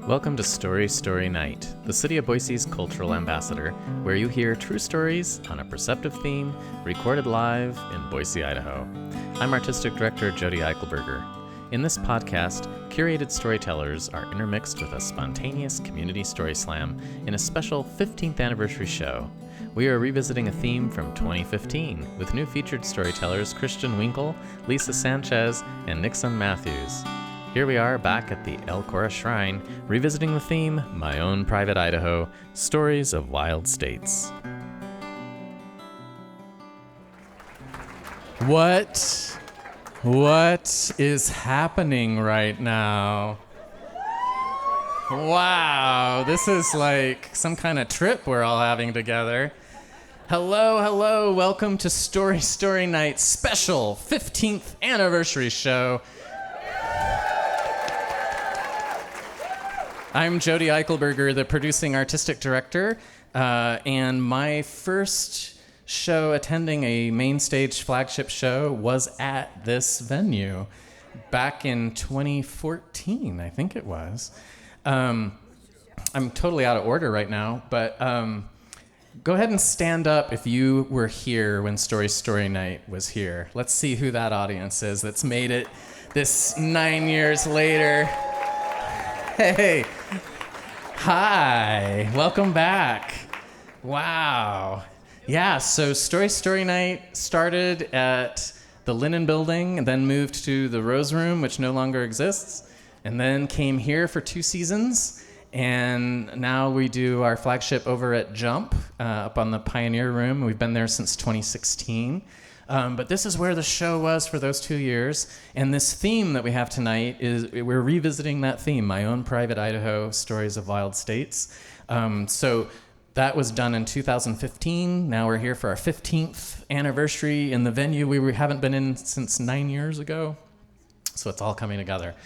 Welcome to Story Story Night, the City of Boise's cultural ambassador, where you hear true stories on a perceptive theme, recorded live in Boise, Idaho. I'm Artistic Director Jody Eichelberger. In this podcast, curated storytellers are intermixed with a spontaneous community story slam in a special 15th anniversary show. We are revisiting a theme from 2015 with new featured storytellers Christian Winkle, Lisa Sanchez, and Nikson Matthews. Here we are back at the El Cora Shrine, revisiting the theme, My Own Private Idaho, Stories of Wild States. What is happening right now? Wow, this is like some kind of trip we're all having together. Hello, welcome to Story Story Night special 15th anniversary show. I'm Jody Eichelberger, the producing artistic director, and my first show attending a main stage flagship show was at this venue back in 2014, I think it was. I'm totally out of order right now, but go ahead and stand up if you were here when Story Story Night was here. Let's see who that audience is that's made it this 9 years later. Hey, hi, welcome back. Wow. Yeah, so Story Story Night started at the Linen Building and then moved to the Rose Room, which no longer exists, and then came here for 2 seasons. And now we do our flagship over at Jump, up on the Pioneer Room. We've been there since 2016. But this is where the show was for those 2 years. And this theme that we have tonight is, we're revisiting that theme, My Own Private Idaho, Stories of Wild States. So that was done in 2015. Now we're here for our 15th anniversary in the venue we haven't been in since 9 years ago. So it's all coming together.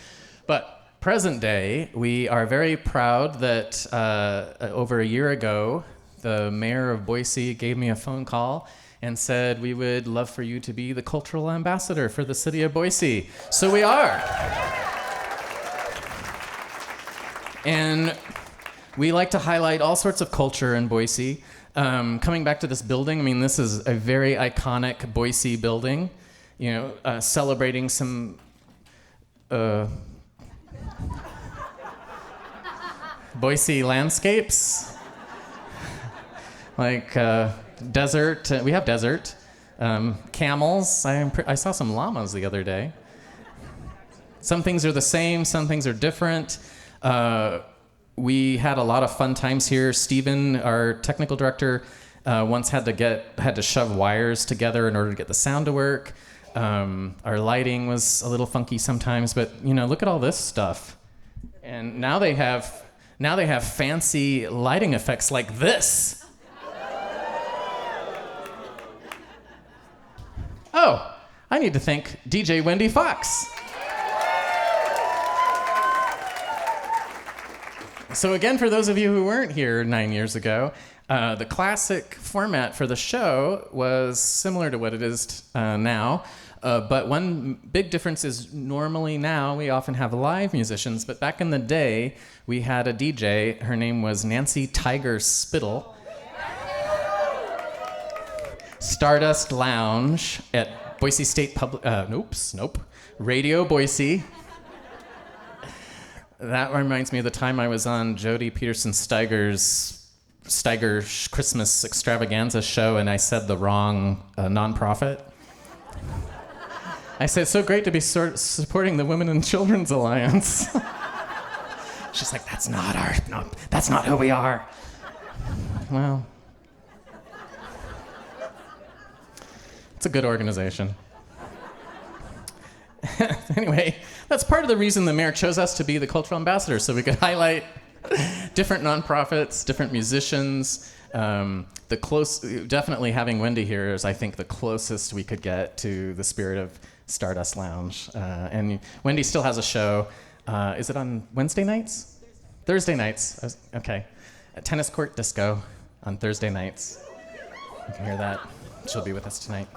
But present day, we are very proud that over a year ago, the mayor of Boise gave me a phone call and said, we would love for you to be the cultural ambassador for the city of Boise. So we are. And we like to highlight all sorts of culture in Boise. Coming back to this building, I mean, this is a very iconic Boise building, you know, celebrating some Boise landscapes, like desert. We have desert, camels. I saw some llamas the other day. Some things are the same, some things are different. We had a lot of fun times here. Steven, our technical director, once had to shove wires together in order to get the sound to work. Our lighting was a little funky sometimes, but you know, look at all this stuff. And now they have fancy lighting effects like this. Oh, I need to thank DJ Wendy Fox. So again, for those of you who weren't here 9 years ago, the classic format for the show was similar to what it is now. But one big difference is normally now we often have live musicians, but back in the day, we had a DJ. Her name was Nancy Tiger Spittle. Stardust Lounge at Boise State Radio Boise. That reminds me of the time I was on Jody Peterson Steiger's Christmas extravaganza show, and I said the wrong nonprofit. I said, so great to be supporting the Women and Children's Alliance. She's like, that's not who we are. Well, it's a good organization. Anyway, that's part of the reason the mayor chose us to be the cultural ambassador, so we could highlight different nonprofits, different musicians. Definitely having Wendy here is, I think, the closest we could get to the spirit of Stardust Lounge. And Wendy still has a show. Is it on Wednesday nights? Thursday nights. Okay. At Tennis Court Disco on Thursday nights. You can hear that. She'll be with us tonight.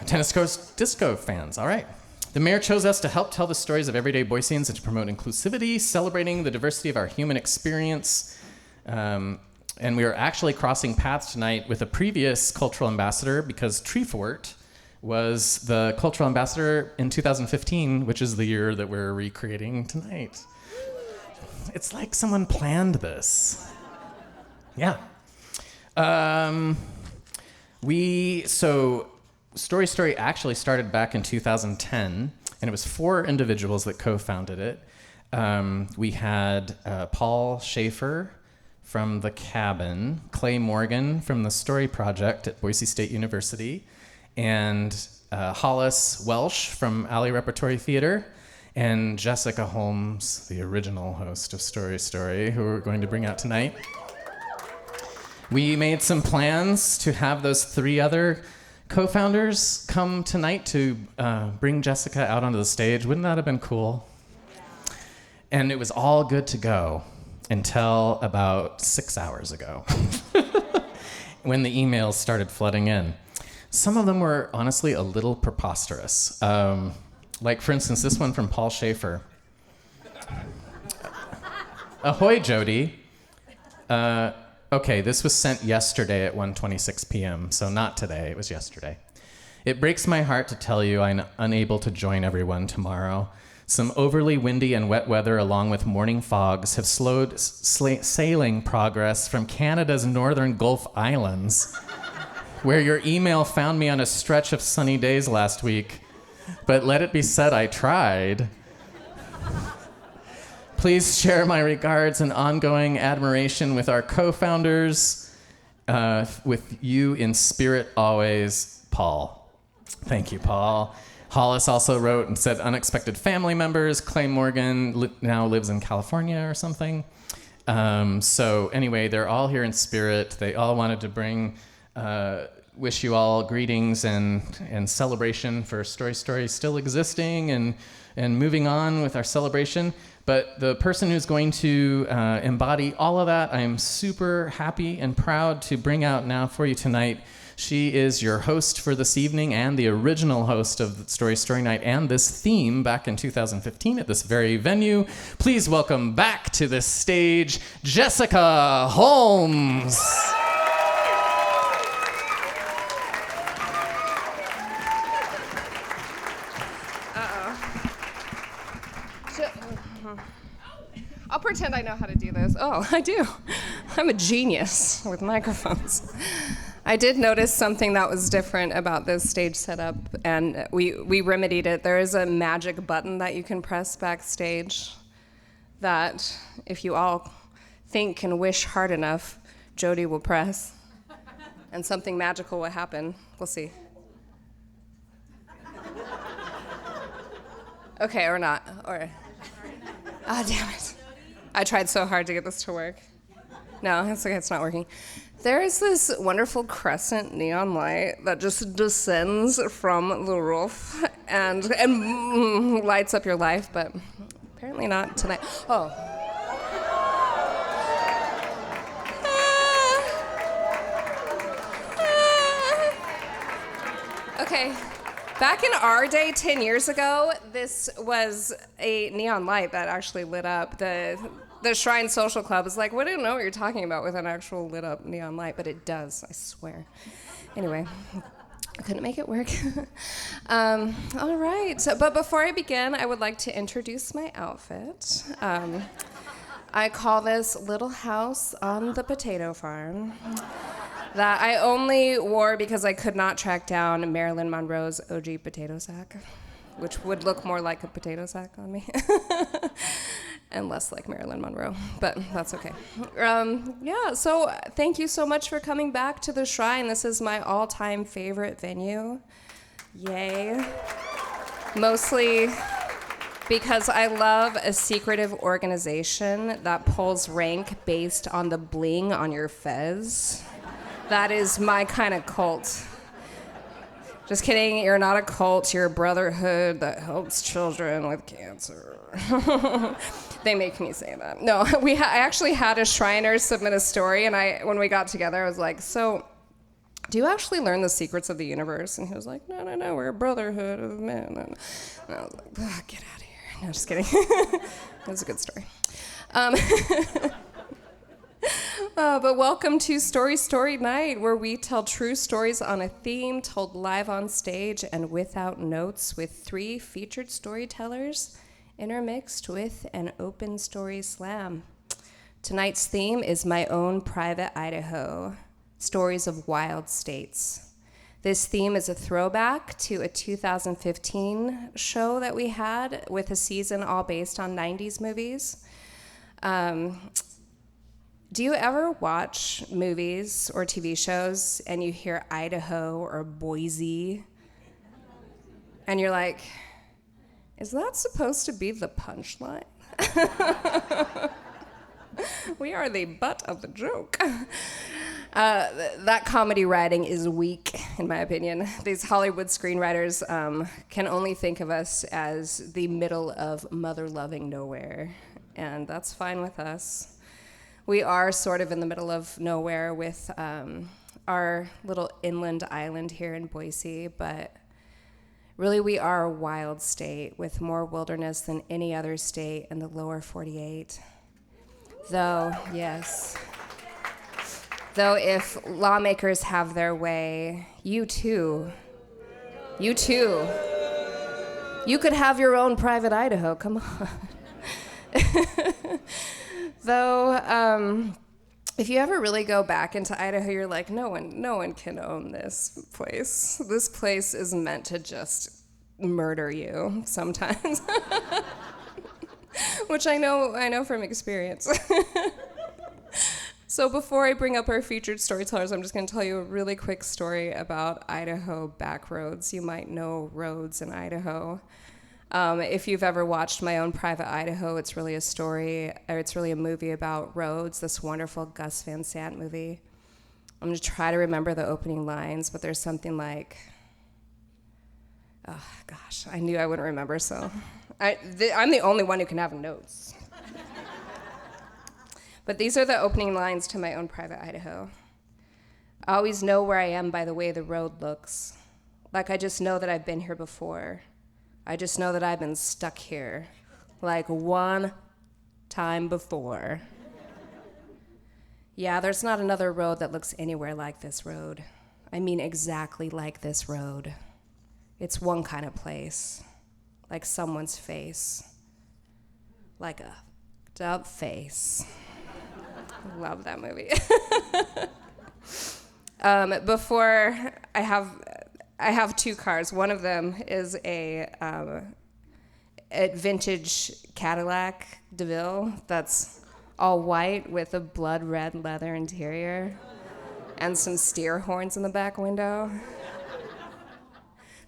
Tennis Court Disco fans, all right. The mayor chose us to help tell the stories of everyday Boiseans and to promote inclusivity, celebrating the diversity of our human experience. And we are actually crossing paths tonight with a previous cultural ambassador because Treefort was the cultural ambassador in 2015, which is the year that we're recreating tonight. It's like someone planned this. Yeah. So Story Story actually started back in 2010, and it was 4 individuals that co-founded it. We had Paul Schaefer from The Cabin, Clay Morgan from the Story Project at Boise State University, and Hollis Welsh from Alley Repertory Theater, and Jessica Holmes, the original host of Story Story, who we're going to bring out tonight. We made some plans to have those 3 other co-founders come tonight to bring Jessica out onto the stage. Wouldn't that have been cool? And it was all good to go until about 6 hours ago when the emails started flooding in. Some of them were honestly a little preposterous. Like, for instance, this one from Paul Schaefer. Ahoy, Jody. Okay, this was sent yesterday at 1:26 p.m., so not today, it was yesterday. It breaks my heart to tell you I'm unable to join everyone tomorrow. Some overly windy and wet weather along with morning fogs have slowed sailing progress from Canada's northern Gulf Islands, where your email found me on a stretch of sunny days last week. But let it be said, I tried. Please share my regards and ongoing admiration with our co-founders, with you in spirit always, Paul. Thank you, Paul. Hollis also wrote and said unexpected family members. Clay Morgan now lives in California or something. So anyway, they're all here in spirit. They all wanted to bring, wish you all greetings and celebration for Story Story still existing and moving on with our celebration. But the person who's going to embody all of that, I am super happy and proud to bring out now for you tonight. She is your host for this evening and the original host of Story Story Night and this theme back in 2015 at this very venue. Please welcome back to this stage, Jessica Holmes. I'll pretend I know how to do this. Oh, I do. I'm a genius with microphones. I did notice something that was different about this stage setup, and we remedied it. There is a magic button that you can press backstage that, if you all think and wish hard enough, Jody will press, and something magical will happen. We'll see. Okay, or not. Or, oh, damn it. I tried so hard to get this to work. No, it's okay, it's not working. There is this wonderful crescent neon light that just descends from the roof and lights up your life, but apparently not tonight. Oh. Okay. Back in our day, 10 years ago, this was a neon light that actually lit up. The Shrine Social Club is like, we don't know what you're talking about with an actual lit up neon light, but it does, I swear. Anyway, I couldn't make it work. All right, but before I begin, I would like to introduce my outfit. I call this Little House on the Potato Farm. That I only wore because I could not track down Marilyn Monroe's OG potato sack, which would look more like a potato sack on me. And less like Marilyn Monroe, but that's okay. Yeah, so thank you so much for coming back to the Shrine. This is my all-time favorite venue. Yay. Mostly because I love a secretive organization that pulls rank based on the bling on your fez. That is my kind of cult. Just kidding, you're not a cult, you're a brotherhood that helps children with cancer. They make me say that. No, I actually had a Shriner submit a story, and when we got together, I was like, so do you actually learn the secrets of the universe? And he was like, no, we're a brotherhood of men. And I was like, get out of here. No, just kidding. It was a good story. But welcome to Story Night, where we tell true stories on a theme told live on stage and without notes, with 3 featured storytellers intermixed with an open story slam. Tonight's theme is my own private Idaho, stories of wild states. This theme is a throwback to a 2015 show that we had with a season all based on 90s movies. Do you ever watch movies or TV shows and you hear Idaho or Boise? And you're like, is that supposed to be the punchline? We are the butt of the joke. That comedy writing is weak, in my opinion. These Hollywood screenwriters can only think of us as the middle of mother-loving nowhere, and that's fine with us. We are sort of in the middle of nowhere with our little inland island here in Boise, but really we are a wild state with more wilderness than any other state in the lower 48. Though, yes. Though if lawmakers have their way, you too, you could have your own private Idaho, come on. Though, if you ever really go back into Idaho, you're like, no one can own this place. This place is meant to just murder you sometimes. Which I know from experience. So before I bring up our featured storytellers, I'm just going to tell you a really quick story about Idaho backroads. You might know roads in Idaho. If you've ever watched My Own Private Idaho, it's really a movie about roads, this wonderful Gus Van Sant movie. I'm going to try to remember the opening lines, but there's something like, oh gosh, I knew I wouldn't remember, so I'm the only one who can have notes. But these are the opening lines to My Own Private Idaho. I always know where I am by the way the road looks. Like I just know that I've been here before. I just know that I've been stuck here, like one time before. Yeah, there's not another road that looks anywhere like this road. I mean exactly like this road. It's one kind of place, like someone's face, like a up face. I love that movie. Before I have 2 cars. One of them is a vintage Cadillac DeVille that's all white with a blood red leather interior and some steer horns in the back window.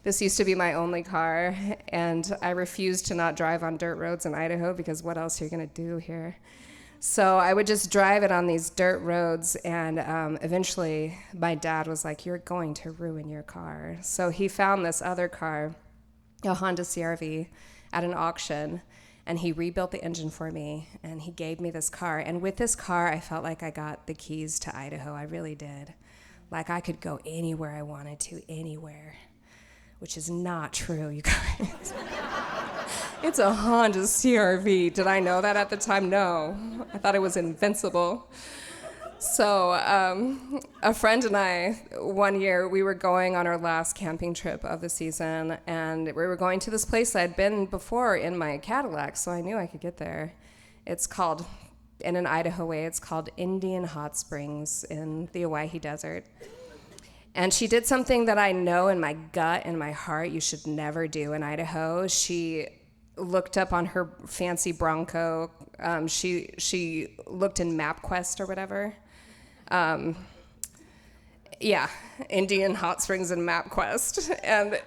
This used to be my only car, and I refused to not drive on dirt roads in Idaho because what else are you gonna do here? So I would just drive it on these dirt roads, and eventually my dad was like, you're going to ruin your car. So he found this other car, a Honda CR-V, at an auction, and he rebuilt the engine for me, and he gave me this car. And with this car, I felt like I got the keys to Idaho. I really did. Like I could go anywhere I wanted to, anywhere, which is not true, you guys. It's a Honda CR-V. Did I know that at the time? No. I thought it was invincible. So a friend and I, one year, we were going on our last camping trip of the season, and we were going to this place I'd been before in my Cadillac, so I knew I could get there. It's called, in an Idaho way, it's called Indian Hot Springs in the Owyhee Desert. And she did something that I know in my gut and my heart you should never do in Idaho. She looked up on her fancy Bronco. She looked in MapQuest or whatever. Indian Hot Springs and MapQuest. And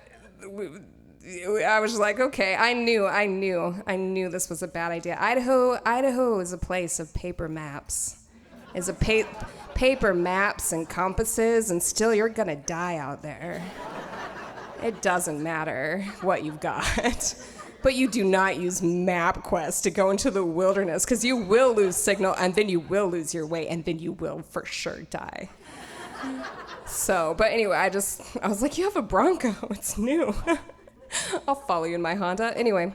I was like, okay, I knew this was a bad idea. Idaho is a place of paper maps. Is a paper maps and compasses, and still you're gonna die out there. It doesn't matter what you've got. But you do not use MapQuest to go into the wilderness, because you will lose signal, and then you will lose your way, and then you will for sure die. So, but anyway, I was like, you have a Bronco, it's new. I'll follow you in my Honda. Anyway,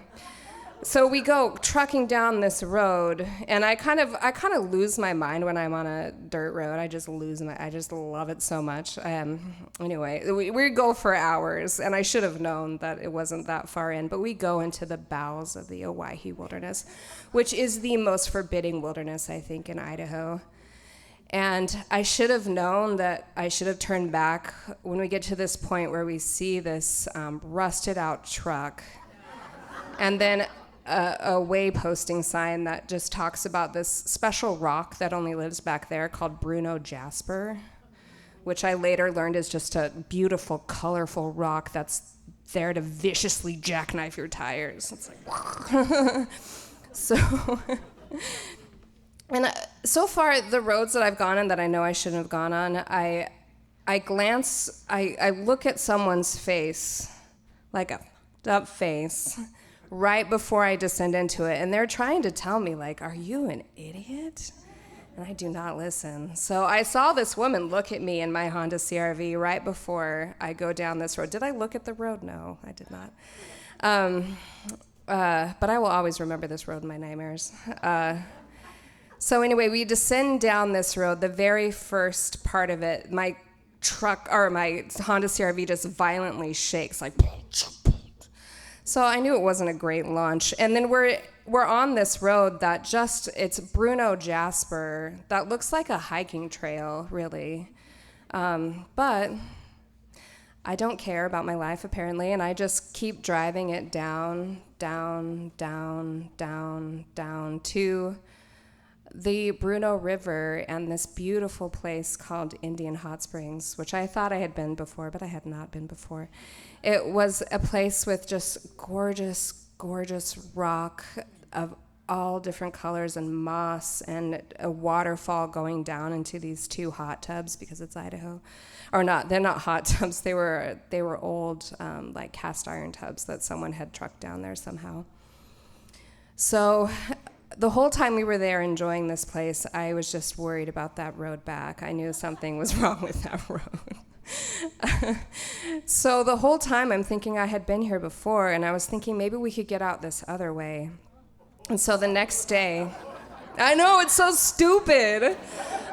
so we go trucking down this road, and I kind of lose my mind when I'm on a dirt road. I just love it so much. Anyway, we go for hours, and I should have known that it wasn't that far in, but we go into the bowels of the Owyhee Wilderness, which is the most forbidding wilderness, I think, in Idaho. And I should have known that I should have turned back when we get to this point where we see this rusted out truck, and then a way posting sign that just talks about this special rock that only lives back there called Bruno Jasper, which I later learned is just a beautiful, colorful rock that's there to viciously jackknife your tires. It's like, so, and so far the roads that I've gone on that I know I shouldn't have gone on, I look at someone's face, like a up face, right before I descend into it, and they're trying to tell me, like, are you an idiot? And I do not listen. So I saw this woman look at me in my Honda CR-V right before I go down this road. Did I look at the road? No, I did not. But I will always remember this road in my nightmares. So anyway, we descend down this road. The very first part of it, my Honda CR-V just violently shakes, like. So I knew it wasn't a great launch. And then we're on this road that it's Bruno Jasper, that looks like a hiking trail, really. But I don't care about my life, apparently, and I just keep driving it down to the Bruno River and this beautiful place called Indian Hot Springs, which I thought I had been before, but I had not been before. It was a place with just gorgeous, gorgeous rock of all different colors and moss and a waterfall going down into these two hot tubs because it's Idaho. Or not, they're not hot tubs. They were old, like cast iron tubs that someone had trucked down there somehow. So the whole time we were there enjoying this place, I was just worried about that road back. I knew something was wrong with that road. So the whole time I'm thinking I had been here before, and I was thinking maybe we could get out this other way. And so the next day, I know, it's so stupid.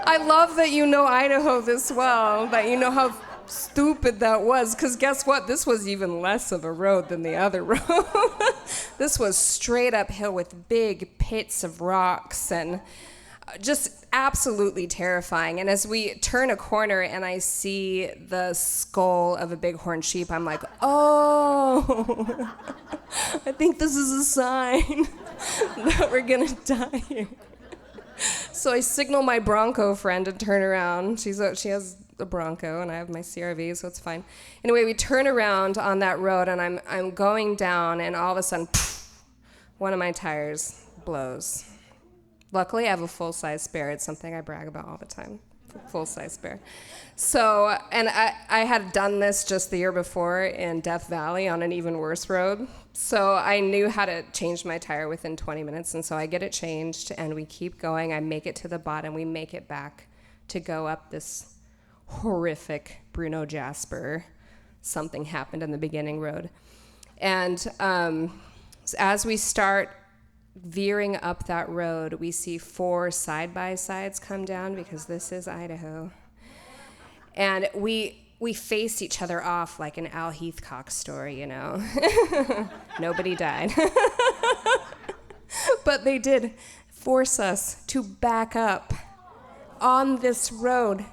I love that you know Idaho this well, that you know how stupid that was, because guess what? This was even less of a road than the other road. This was straight uphill with big pits of rocks and just absolutely terrifying. And as we turn a corner and I see the skull of a bighorn sheep, I'm like, oh, I think this is a sign that we're gonna die here. So I signal my Bronco friend to turn around. She has a Bronco and I have my CR-V, so it's fine. Anyway, we turn around on that road and I'm going down, and all of a sudden, one of my tires blows. Luckily, I have a full-size spare. It's something I brag about all the time. Full-size spare. So, and I had done this just the year before in Death Valley on an even worse road. So I knew how to change my tire within 20 minutes, and so I get it changed, and we keep going. I make it to the bottom. We make it back to go up this horrific Bruno Jasper, something happened in the beginning road. And as we start veering up that road, we see 4 side-by-sides come down because this is Idaho. And we face each other off like an Al Heathcock story, you know. Nobody died. But they did force us to back up on this road.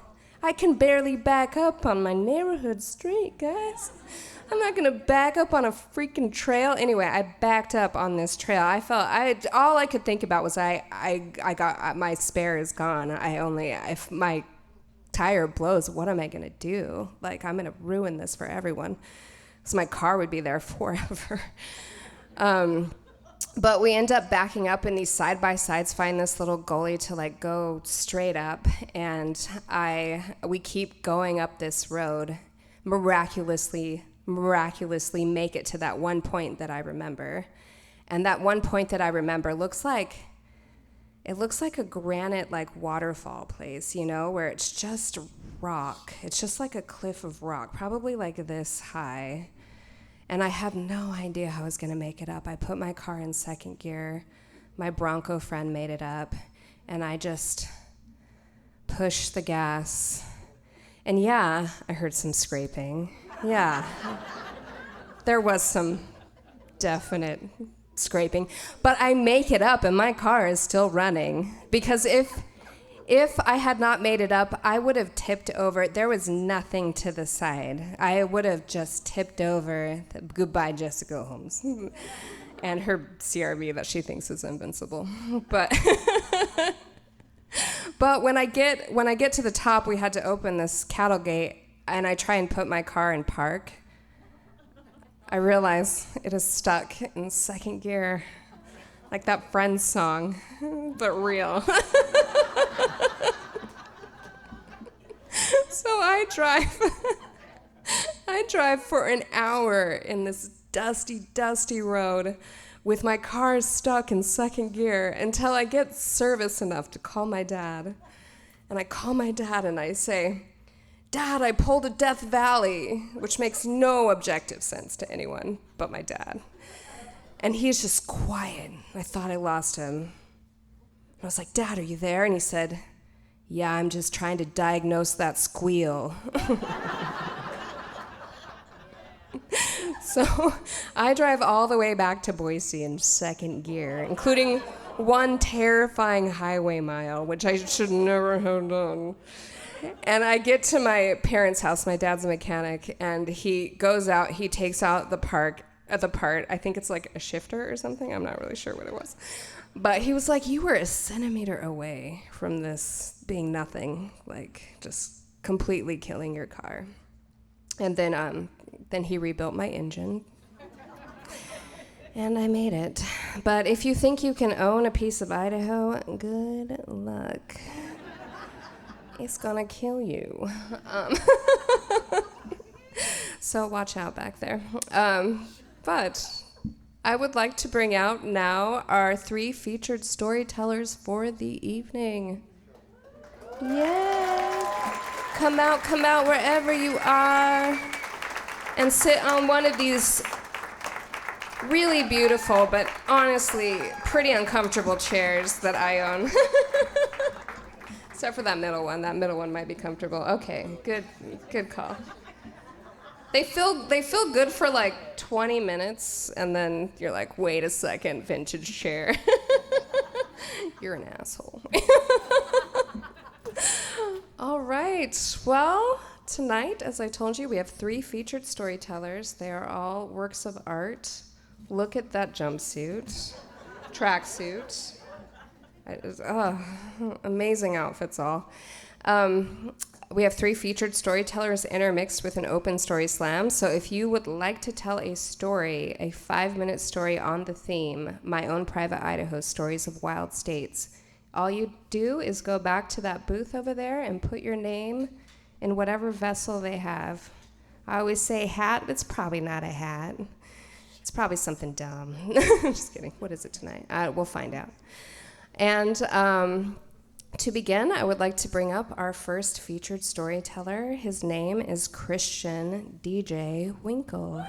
I can barely back up on my neighborhood street, guys. I'm not gonna back up on a freaking trail. Anyway, I backed up on this trail. All I could think about was I got my spare is gone. If my tire blows, what am I gonna do? Like, I'm gonna ruin this for everyone. So my car would be there forever. But we end up backing up, and these side-by-sides find this little gully to like go straight up, and we keep going up this road, miraculously make it to that one point that I remember. And that one point that I remember looks like It looks like a granite like waterfall place, you know, where it's just rock. It's just like a cliff of rock, probably like this high. And I have no idea how I was gonna make it up. I put my car in second gear. My Bronco friend made it up, and I just pushed the gas. And yeah, I heard some scraping. Yeah, there was some definite scraping, but I make it up and my car is still running, because if I had not made it up, I would have tipped over. There was nothing to the side. I would have just tipped over. Goodbye, Jessica Holmes, and her CRV that she thinks is invincible. But but when I get to the top, we had to open this cattle gate, and I try and put my car in park. I realize it is stuck in second gear, like that Friends song, but real. So I drive for an hour in this dusty road with my car stuck in second gear until I get service enough to call my dad. And I call my dad and I say, "Dad, I pulled a Death Valley," which makes no objective sense to anyone but my dad. And he's just quiet. I thought I lost him. I was like, "Dad, are you there?" And he said, "Yeah, I'm just trying to diagnose that squeal." So I drive all the way back to Boise in second gear, including one terrifying highway mile, which I should never have done. And I get to my parents' house. My dad's a mechanic, and he goes out. He takes out the part. I think it's like a shifter or something. I'm not really sure what it was. But he was like, "You were a centimeter away from this being nothing, like just completely killing your car." And then he rebuilt my engine. And I made it. But if you think you can own a piece of Idaho, good luck. It's gonna kill you. So watch out back there. But I would like to bring out now our 3 featured storytellers for the evening. Yay! Come out wherever you are and sit on one of these really beautiful but honestly pretty uncomfortable chairs that I own. Except for that middle one. That middle one might be comfortable. Okay, good call. They feel good for like 20 minutes, and then you're like, wait a second, vintage chair. You're an asshole. All right. Well, tonight, as I told you, we have 3 featured storytellers. They are all works of art. Look at that jumpsuit, tracksuit. Amazing outfits all. We have 3 featured storytellers intermixed with an open story slam. So if you would like to tell a story, a 5-minute story on the theme, My Own Private Idaho, Stories of Wild States, all you do is go back to that booth over there and put your name in whatever vessel they have. I always say hat. It's probably not a hat. It's probably something dumb. Just kidding. What is it tonight? We'll find out. And to begin, I would like to bring up our first featured storyteller. His name is Christian DJ Winkle.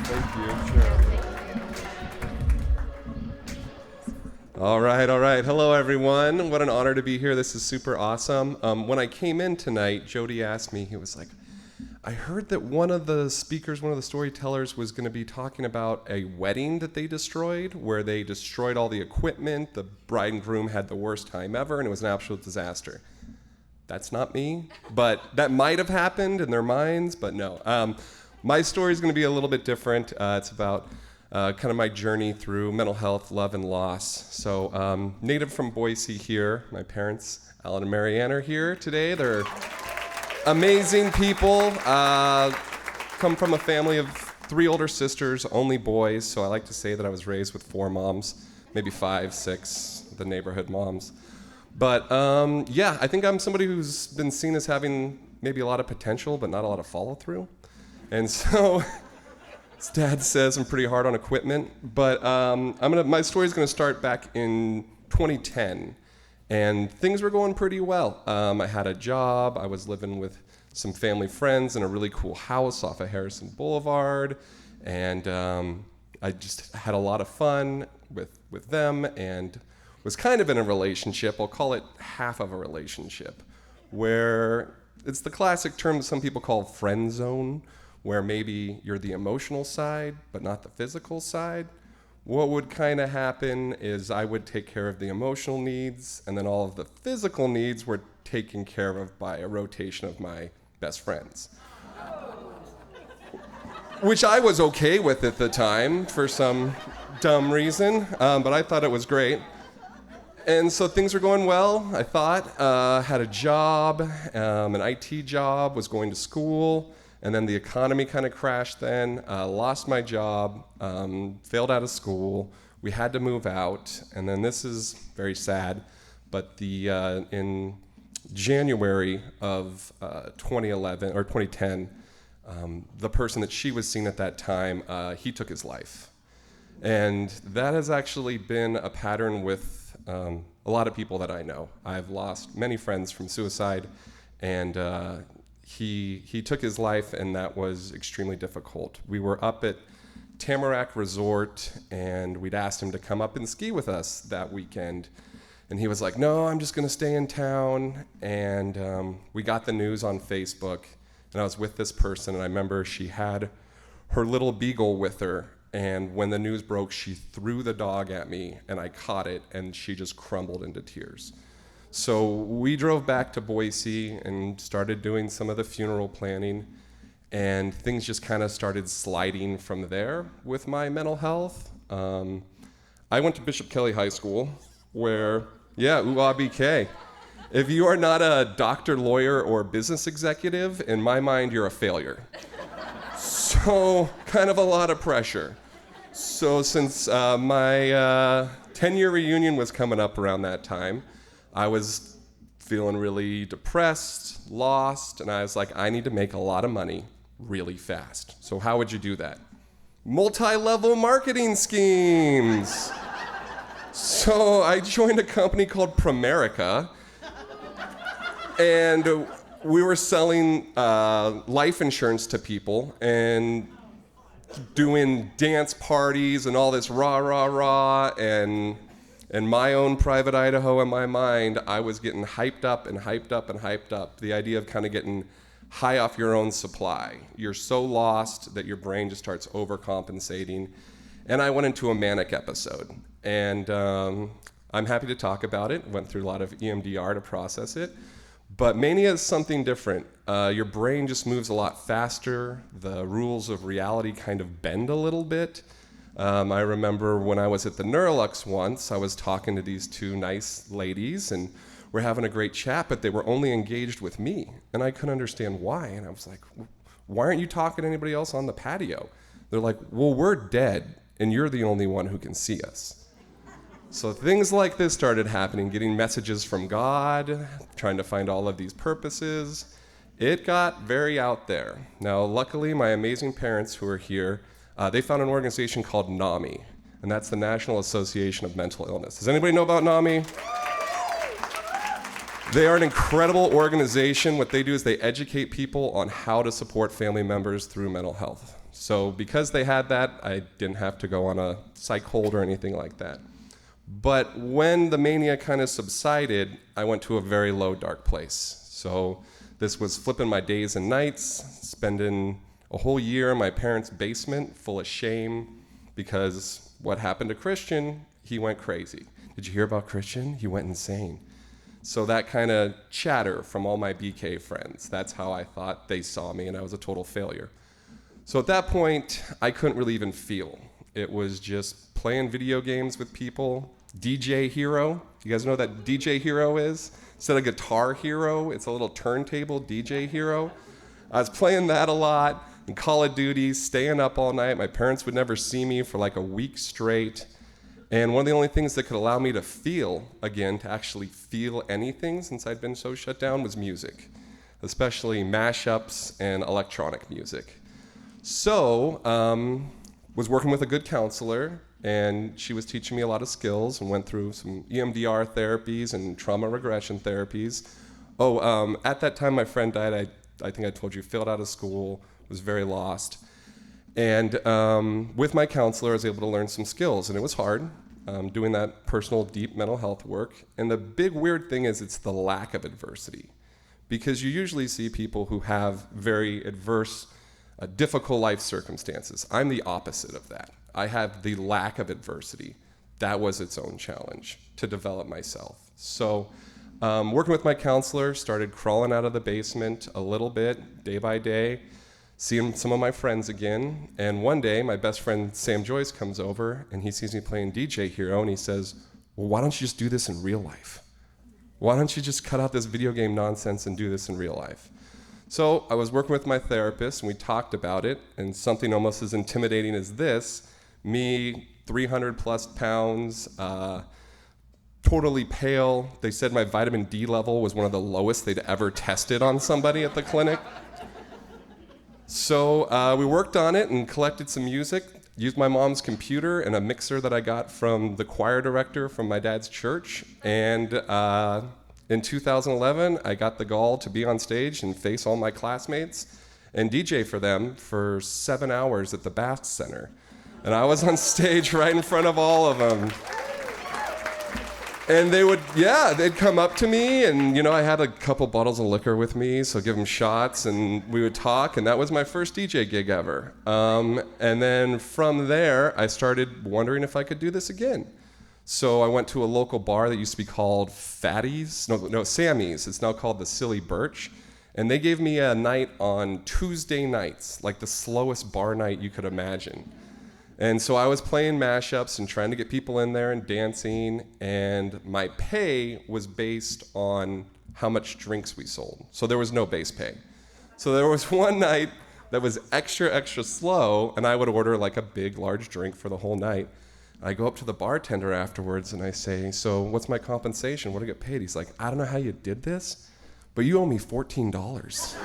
Thank you. Sure. All right. Hello, everyone. What an honor to be here. This is super awesome. When I came in tonight, Jody asked me, he was like, "I heard that one of the speakers, one of the storytellers was going to be talking about a wedding that they destroyed, where they destroyed all the equipment. The bride and groom had the worst time ever, and it was an absolute disaster." That's not me, but that might have happened in their minds, but no. My story is going to be a little bit different. It's about kind of my journey through mental health, love, and loss. So native from Boise here. My parents, Alan and Marianne, are here today. They're amazing people. Come from a family of 3 older sisters, only boys, so I like to say that I was raised with 4 moms, maybe 5, 6, the neighborhood moms. But yeah, I think I'm somebody who's been seen as having maybe a lot of potential, but not a lot of follow-through. And so his dad says I'm pretty hard on equipment, but my story's gonna start back in 2010, and things were going pretty well. I had a job, I was living with some family friends in a really cool house off of Harrison Boulevard, and I just had a lot of fun with them and was kind of in a relationship. I'll call it half of a relationship, where it's the classic term that some people call friend zone, where maybe you're the emotional side, but not the physical side. What would kind of happen is I would take care of the emotional needs, and then all of the physical needs were taken care of by a rotation of my best friends. Which I was okay with at the time for some dumb reason, but I thought it was great. And so things were going well, I thought. Had a job, an IT job, was going to school, and then the economy kind of crashed then. Lost my job, failed out of school. We had to move out, and then this is very sad, but in January of 2011 or 2010, the person that she was seeing at that time, he took his life. And that has actually been a pattern with a lot of people that I know. I've lost many friends from suicide, and he took his life, and that was extremely difficult. We were up at Tamarack Resort, and we'd asked him to come up and ski with us that weekend. And he was like, no, I'm just gonna stay in town. And we got the news on Facebook, and I was with this person, and I remember she had her little beagle with her, and when the news broke, she threw the dog at me, and I caught it, and she just crumbled into tears. So we drove back to Boise and started doing some of the funeral planning, and things just kind of started sliding from there with my mental health. I went to Bishop Kelly High School, where, BK. If you are not a doctor, lawyer, or business executive, in my mind, you're a failure. So, kind of a lot of pressure. So since my 10-year reunion was coming up around that time, I was feeling really depressed, lost, and I was like, I need to make a lot of money really fast. So how would you do that? Multi-level marketing schemes. So I joined a company called Primerica, and we were selling life insurance to people and doing dance parties and all this rah, and my own private iDAHO in my mind, I was getting hyped up. The idea of kind of getting high off your own supply. You're so lost that your brain just starts overcompensating. And I went into a manic episode. And I'm happy to talk about it. Went through a lot of EMDR to process it. But mania is something different. Your brain just moves a lot faster. The rules of reality kind of bend a little bit. I remember when I was at the Neurolux once, I was talking to these two nice ladies, and we're having a great chat, but they were only engaged with me. And I couldn't understand why. And I was like, why aren't you talking to anybody else on the patio? They're like, well, we're dead, and you're the only one who can see us. So things like this started happening, getting messages from God, trying to find all of these purposes. It got very out there. Now, luckily, my amazing parents who are here, they found an organization called NAMI, and that's the National Association of Mental Illness. Does anybody know about NAMI? They are an incredible organization. What they do is they educate people on how to support family members through mental health. So because they had that, I didn't have to go on a psych hold or anything like that. But when the mania kind of subsided, I went to a very low, dark place. So this was flipping my days and nights, spending a whole year in my parents' basement full of shame because what happened to Christian, he went crazy. Did you hear about Christian? He went insane. So that kind of chatter from all my BK friends, that's how I thought they saw me, and I was a total failure. So at that point, I couldn't really even feel. It was just playing video games with people. DJ Hero. You guys know what that DJ Hero is? Instead of Guitar Hero, it's a little turntable, DJ Hero. I was playing that a lot, and Call of Duty, staying up all night. My parents would never see me for like a week straight. And one of the only things that could allow me to feel again, to actually feel anything since I'd been so shut down, was music, especially mashups and electronic music. So, was working with a good counselor, and she was teaching me a lot of skills and went through some EMDR therapies and trauma regression therapies. At that time, my friend died. I think I told you, failed out of school, was very lost. And with my counselor, I was able to learn some skills, and it was hard doing that personal, deep mental health work. And the big weird thing is it's the lack of adversity, because you usually see people who have very adverse, difficult life circumstances. I'm the opposite of that. I have the lack of adversity. That was its own challenge to develop myself. So working with my counselor, started crawling out of the basement a little bit, day by day, seeing some of my friends again. And one day, my best friend Sam Joyce comes over, and he sees me playing DJ Hero, and he says, well, why don't you just do this in real life? Why don't you just cut out this video game nonsense and do this in real life? So I was working with my therapist, and we talked about it, and something almost as intimidating as this, me, 300 plus pounds, totally pale. They said my vitamin D level was one of the lowest they'd ever tested on somebody at the clinic. So we worked on it and collected some music, used my mom's computer and a mixer that I got from the choir director from my dad's church. And in 2011, I got the gall to be on stage and face all my classmates and DJ for them for 7 hours at the Bath Center. And I was on stage right in front of all of them. And they'd come up to me, and I had a couple bottles of liquor with me, so give them shots, and we would talk, and that was my first DJ gig ever. And then from there, I started wondering if I could do this again. So I went to a local bar that used to be called Sammy's. It's now called the Silly Birch. And they gave me a night on Tuesday nights, like the slowest bar night you could imagine. And so I was playing mashups and trying to get people in there and dancing, and my pay was based on how much drinks we sold. So there was no base pay. So there was one night that was extra, extra slow, and I would order like a big, large drink for the whole night. I go up to the bartender afterwards and I say, so what's my compensation? What do I get paid? He's like, I don't know how you did this, but you owe me $14.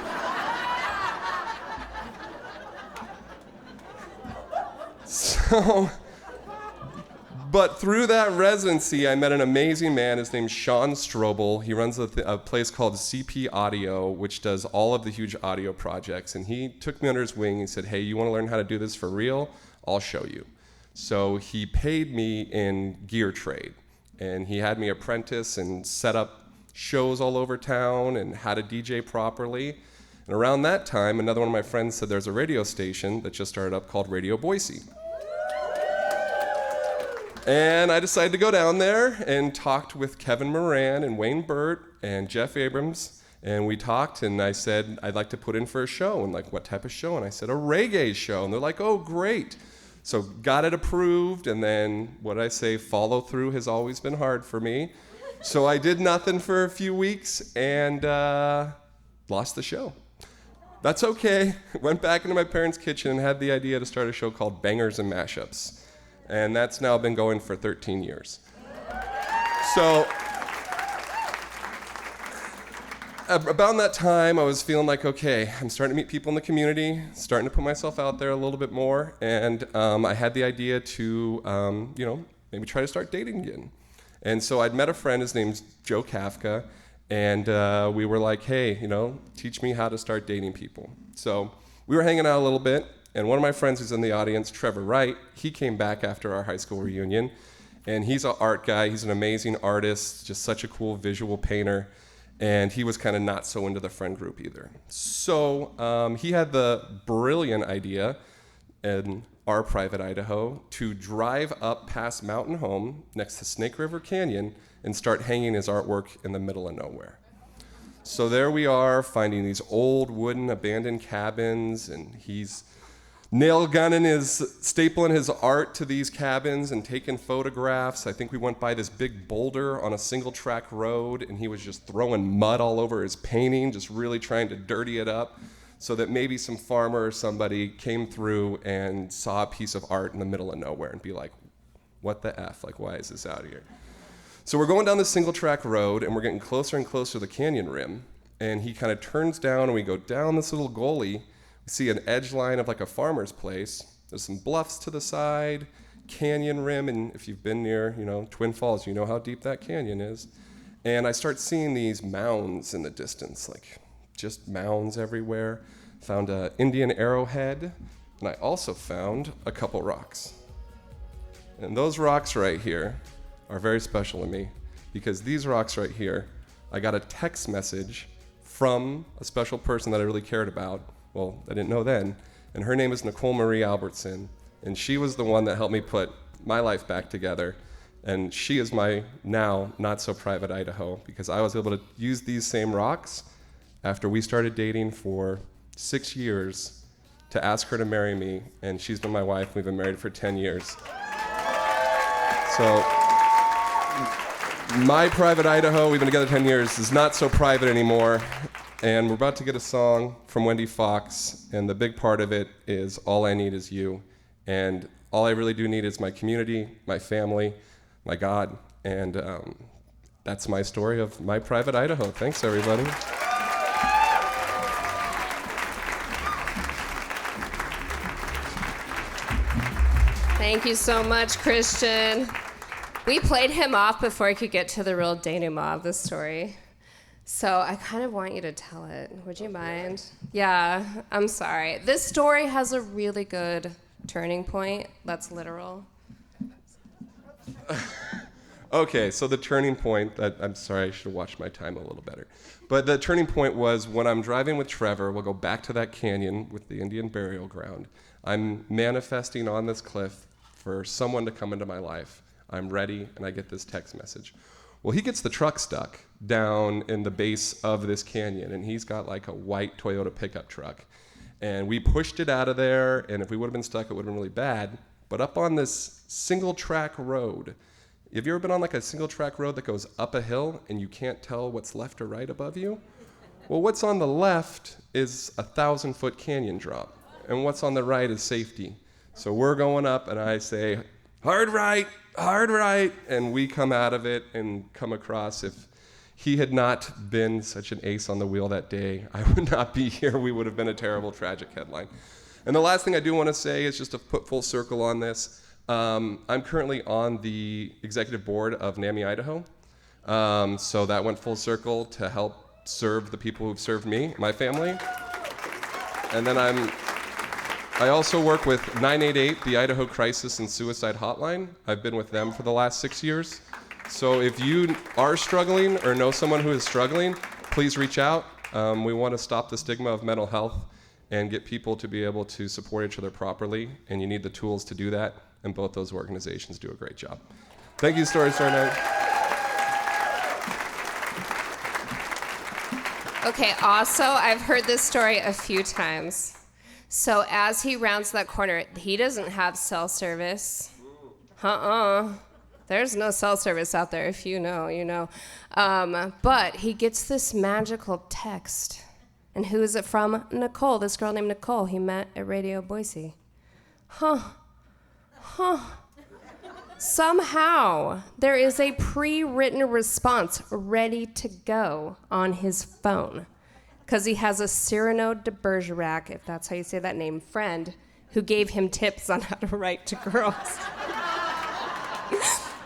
So, but through that residency, I met an amazing man. His name's Sean Strobel. He runs a place called CP Audio, which does all of the huge audio projects. And he took me under his wing. He said, hey, you want to learn how to do this for real? I'll show you. So he paid me in gear trade. And he had me apprentice and set up shows all over town and how to DJ properly. And around that time, another one of my friends said there's a radio station that just started up called Radio Boise. And I decided to go down there and talked with Kevin Moran and Wayne Burt and Jeff Abrams. And we talked, and I said, I'd like to put in for a show. And like, what type of show? And I said, a reggae show. And they're like, oh, great. So got it approved, and then what I say, follow through has always been hard for me. So I did nothing for a few weeks and lost the show. That's okay. Went back into my parents' kitchen and had the idea to start a show called Bangers and Mashups. And that's now been going for 13 years. So about that time, I was feeling like, okay, I'm starting to meet people in the community, starting to put myself out there a little bit more, and I had the idea to, maybe try to start dating again. And so I'd met a friend, his name's Joe Kafka, and we were like, hey, teach me how to start dating people. So we were hanging out a little bit, and one of my friends who's in the audience, Trevor Wright, he came back after our high school reunion, and he's an art guy. He's an amazing artist, just such a cool visual painter, and he was kind of not so into the friend group either. So he had the brilliant idea in our private iDAHO to drive up past Mountain Home next to Snake River Canyon and start hanging his artwork in the middle of nowhere. So there we are, finding these old wooden abandoned cabins, and he's nail gunning stapling his art to these cabins and taking photographs. I think we went by this big boulder on a single track road, and he was just throwing mud all over his painting, just really trying to dirty it up so that maybe some farmer or somebody came through and saw a piece of art in the middle of nowhere and be like, what the F? Like, why is this out here? So we're going down this single track road, and we're getting closer and closer to the canyon rim, and he kind of turns down, and we go down this little gully You see an edge line of like a farmer's place. There's some bluffs to the side, canyon rim, and if you've been near, Twin Falls, you know how deep that canyon is. And I start seeing these mounds in the distance, like just mounds everywhere. Found an Indian arrowhead, and I also found a couple rocks. And those rocks right here are very special to me, because these rocks right here, I got a text message from a special person that I really cared about. Well, I didn't know then. And her name is Nicole Marie Albertson. And she was the one that helped me put my life back together. And she is my now not so private iDAHO, because I was able to use these same rocks after we started dating for 6 years to ask her to marry me. And she's been my wife. We've been married for 10 years. So my private iDAHO, we've been together 10 years, is not so private anymore. And we're about to get a song from Wendy Fox, and the big part of it is All I Need Is You. And all I really do need is my community, my family, my God. And that's my story of my private iDAHO. Thanks, everybody. Thank you so much, Christian. We played him off before he could get to the real denouement of the story. So I kind of want you to tell it. Would you mind? Yeah, I'm sorry. This story has a really good turning point. That's literal. Okay, so the turning point, I'm sorry, I should have watched my time a little better. But the turning point was when I'm driving with Trevor, we'll go back to that canyon with the Indian burial ground. I'm manifesting on this cliff for someone to come into my life. I'm ready, and I get this text message. Well, he gets the truck stuck down in the base of this canyon, and he's got like a white Toyota pickup truck. And we pushed it out of there, and if we would have been stuck, it would have been really bad. But up on this single-track road, have you ever been on like a single-track road that goes up a hill, and you can't tell what's left or right above you? Well, what's on the left is a 1,000-foot canyon drop, and what's on the right is safety. So we're going up, and I say, hard right, and we come out of it and come across. If he had not been such an ace on the wheel that day, I would not be here. We would have been a terrible, tragic headline. And the last thing I do want to say is just to put full circle on this. I'm currently on the executive board of NAMI iDAHO. So that went full circle to help serve the people who've served me, my family. And then I also work with 988, the Idaho Crisis and Suicide Hotline. I've been with them for the last 6 years. So if you are struggling or know someone who is struggling, please reach out. We want to stop the stigma of mental health and get people to be able to support each other properly, and you need the tools to do that, and both those organizations do a great job. Thank you, Story Night. Okay, also, I've heard this story a few times. So as he rounds that corner, he doesn't have cell service. There's no cell service out there. If you know, you know. But he gets this magical text. And who is it from? Nicole, this girl named Nicole he met at Radio Boise. Somehow, there is a pre-written response ready to go on his phone. Because he has a Cyrano de Bergerac, if that's how you say that name, friend, who gave him tips on how to write to girls.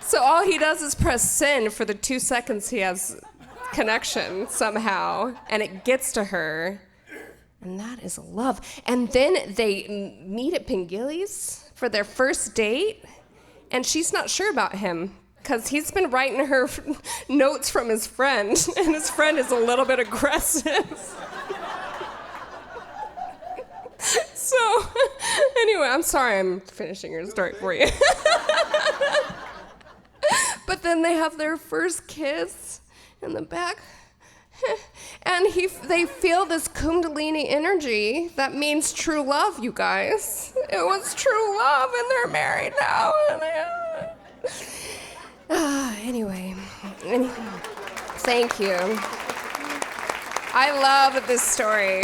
So all he does is press send for the 2 seconds he has connection somehow, and it gets to her, and that is love. And then they meet at Pingilli's for their first date, and she's not sure about him, because he's been writing her notes from his friend, and his friend is a little bit aggressive. So, anyway, I'm sorry I'm finishing your story for you. But then they have their first kiss in the back, and they feel this kundalini energy that means true love, you guys. It was true love, and they're married now. Anyway, thank you. I love this story.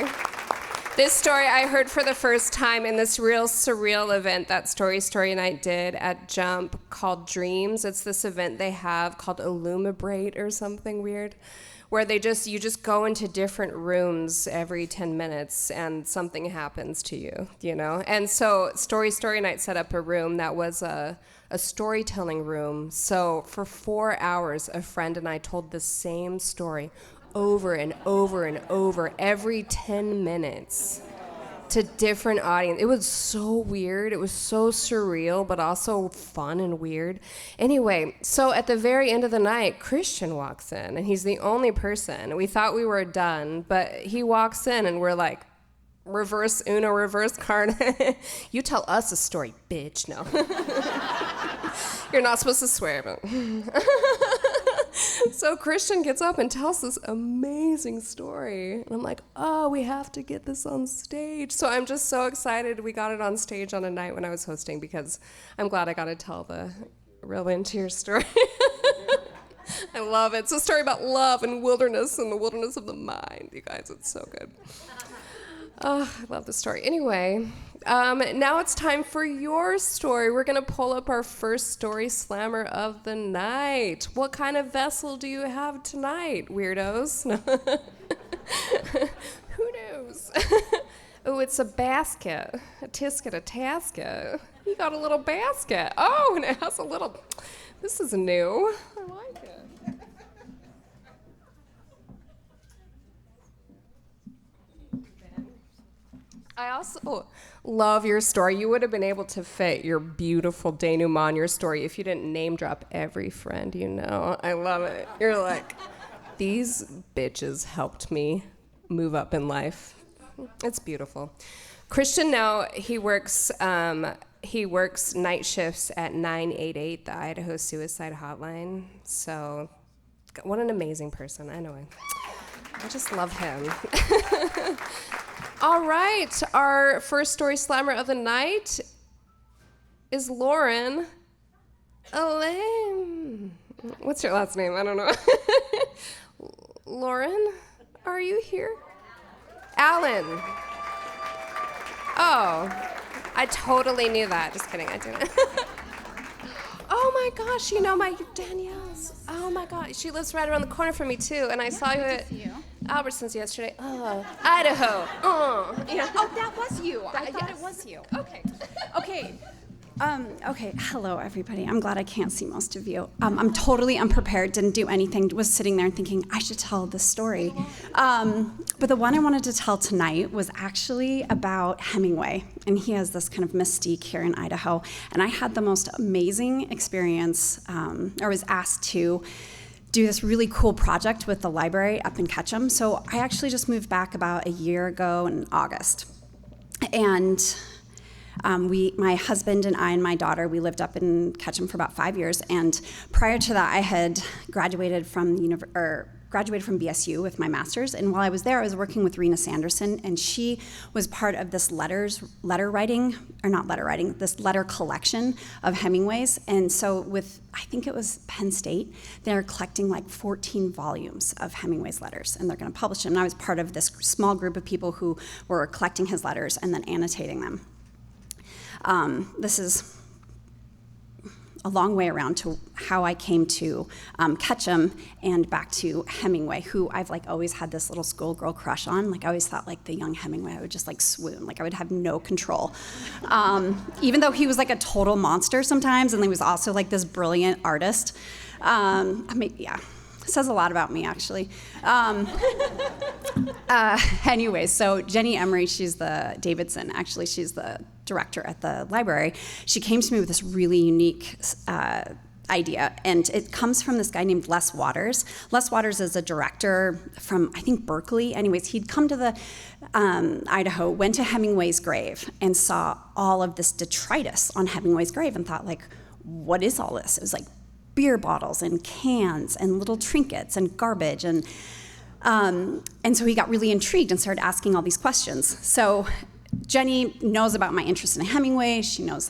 This story I heard for the first time in this real surreal event that Story Night did at Jump called Dreams. It's this event they have called Illumibrate or something weird, where you just go into different rooms every 10 minutes and something happens to you, you know? And so Story Night set up a room that was a storytelling room. So for 4 hours, a friend and I told the same story over and over and over every 10 minutes to different audience. It was so weird. It was so surreal, but also fun and weird. Anyway, so at the very end of the night, Christian walks in, and he's the only person. We thought we were done, but he walks in, and we're like, reverse Uno, reverse card. You tell us a story, bitch. No. You're not supposed to swear, but... So Christian gets up and tells this amazing story. And I'm like, oh, we have to get this on stage. So I'm just so excited we got it on stage on a night when I was hosting, because I'm glad I got to tell the real interior story. I love it. It's a story about love and wilderness and the wilderness of the mind. You guys, it's so good. Oh, I love this story. Anyway, now it's time for your story. We're going to pull up our first story slammer of the night. What kind of vessel do you have tonight, weirdos? No. Who knows? Oh, it's a basket. A tisket, a tasket. You got a little basket. Oh, and it has a little... This is new. I like it. I also love your story. You would have been able to fit your beautiful denouement on your story if you didn't name drop every friend you know. I love it. You're like, these bitches helped me move up in life. It's beautiful. Christian now, he works night shifts at 988, the iDAHO suicide hotline. So what an amazing person. I know I just love him. All right, our first story slammer of the night is Lauren. Elaine. What's your last name? I don't know. Lauren, are you here? Alan. Oh, I totally knew that. Just kidding, I didn't. Oh my gosh, you know my Danielle's. Oh my God, she lives right around the corner from me too, and I saw you at Albertsons yesterday. Oh, iDAHO. Oh, yeah. Oh, that was you. I thought it was you. Okay. Okay. Hello, everybody. I'm glad I can't see most of you. I'm totally unprepared. Didn't do anything. Was sitting there and thinking I should tell this story. But the one I wanted to tell tonight was actually about Hemingway, and he has this kind of mystique here in iDAHO. And I had the most amazing experience. I was asked to do this really cool project with the library up in Ketchum. So I actually just moved back about a year ago in August, and my husband and I and my daughter, we lived up in Ketchum for about 5 years. And prior to that, I had graduated from BSU with my master's. And while I was there, I was working with Rena Sanderson, and she was part of this letter collection of Hemingway's. And so with, I think it was Penn State, they're collecting like 14 volumes of Hemingway's letters, and they're going to publish them. And I was part of this small group of people who were collecting his letters and then annotating them. This is a long way around to how I came to Ketchum and back to Hemingway, who I've like always had this little schoolgirl crush on. Like I always thought like the young Hemingway, I would just like swoon, like I would have no control. Even though he was like a total monster sometimes, and he was also like this brilliant artist. It says a lot about me, actually. Anyway, so Jenny Emery, she's the director at the library. She came to me with this really unique idea, and it comes from this guy named Les Waters. Les Waters is a director from, I think, Berkeley. Anyways, he'd come to the iDAHO, went to Hemingway's grave, and saw all of this detritus on Hemingway's grave and thought, like, what is all this? It was like beer bottles and cans and little trinkets and garbage, and so he got really intrigued and started asking all these questions. So Jenny knows about my interest in Hemingway. She knows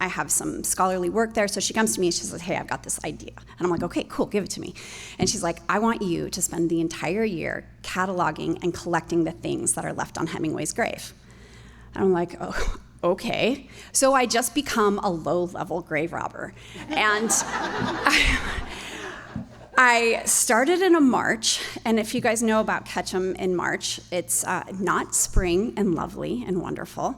I have some scholarly work there. So she comes to me and she says, hey, I've got this idea. And I'm like, okay, cool, give it to me. And she's like, I want you to spend the entire year cataloging and collecting the things that are left on Hemingway's grave. And I'm like, oh, okay. So I just become a low-level grave robber. And I started in a March, and if you guys know about Ketchum in March, it's not spring and lovely and wonderful.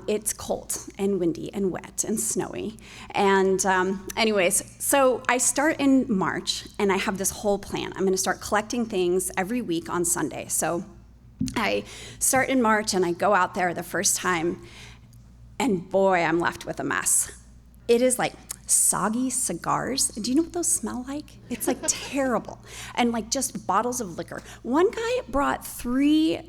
It's cold and windy and wet and snowy. And anyways, so I start in March, and I have this whole plan. I'm gonna start collecting things every week on Sunday. So I start in March, and I go out there the first time, and boy, I'm left with a mess. It is like soggy cigars. Do you know what those smell like? It's like terrible. And like just bottles of liquor. One guy brought 3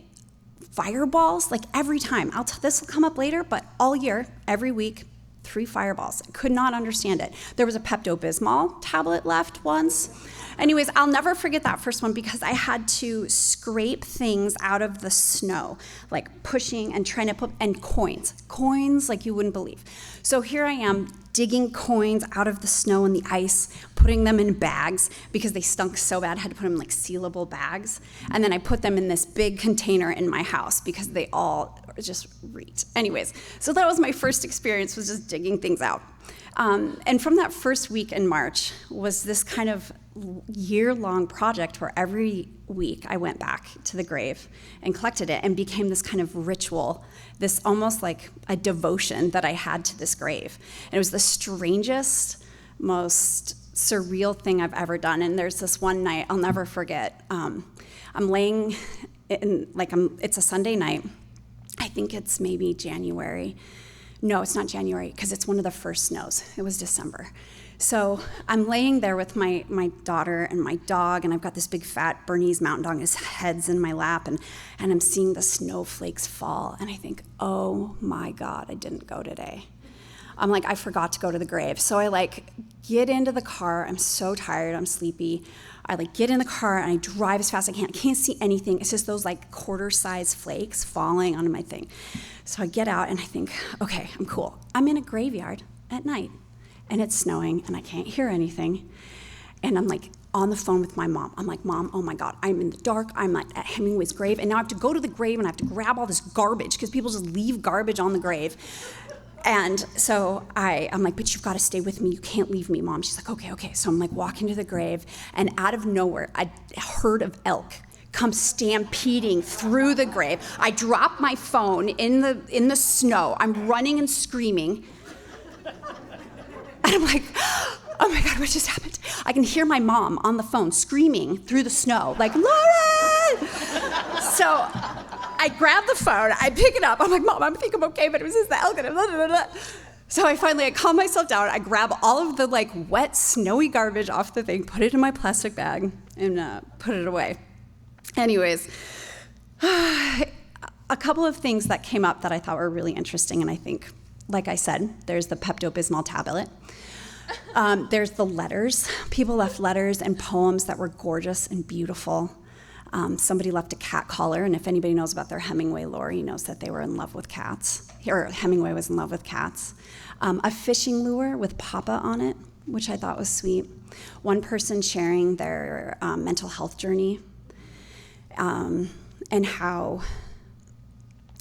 fireballs, like every time. This will come up later, but all year, every week, 3 fireballs. I could not understand it. There was a Pepto-Bismol tablet left once. Anyways, I'll never forget that first one because I had to scrape things out of the snow, like pushing and trying to put, and coins like you wouldn't believe. So here I am digging coins out of the snow and the ice, putting them in bags because they stunk so bad, I had to put them in like sealable bags. And then I put them in this big container in my house because they all just reeked. Anyways, so that was my first experience, was just digging things out. And from that first week in March was this kind of year-long project where every week I went back to the grave and collected it and became this kind of ritual, this almost like a devotion that I had to this grave. And it was the strangest, most surreal thing I've ever done. And there's this one night I'll never forget. I'm laying in, it's a Sunday night. I think it's maybe January. No, it's not January, because it's one of the first snows. It was December. So I'm laying there with my daughter and my dog, and I've got this big fat Bernese mountain dog, and his head's in my lap, and I'm seeing the snowflakes fall, and I think, oh my God, I didn't go today. I'm like, I forgot to go to the grave. So I get into the car. I'm so tired, I'm sleepy. I get in the car and I drive as fast as I can. I can't see anything. It's just those quarter-size flakes falling onto my thing. So I get out and I think, okay, I'm cool. I'm in a graveyard at night and it's snowing and I can't hear anything. And I'm on the phone with my mom. I'm like, Mom, oh my God, I'm in the dark. I'm at Hemingway's grave and now I have to go to the grave and I have to grab all this garbage because people just leave garbage on the grave. And so I'm like, but you've got to stay with me. You can't leave me, Mom. She's like, okay. So I'm walking to the grave, and out of nowhere, a herd of elk come stampeding through the grave. I drop my phone in the snow. I'm running and screaming. And I'm like, oh my God, what just happened? I can hear my mom on the phone screaming through the snow, like, Lauren! So I grab the phone, I pick it up, I'm like, Mom, I think I'm okay, but it was just the elk, and blah, blah, blah. So I calm myself down, I grab all of the wet, snowy garbage off the thing, put it in my plastic bag, and put it away. Anyways, a couple of things that came up that I thought were really interesting, and I think, like I said, there's the Pepto-Bismol tablet. There's the letters. People left letters and poems that were gorgeous and beautiful. Somebody left a cat collar, and if anybody knows about their Hemingway lore, he knows that they were in love with cats, or Hemingway was in love with cats. A fishing lure with Papa on it, which I thought was sweet. One person sharing their mental health journey, and how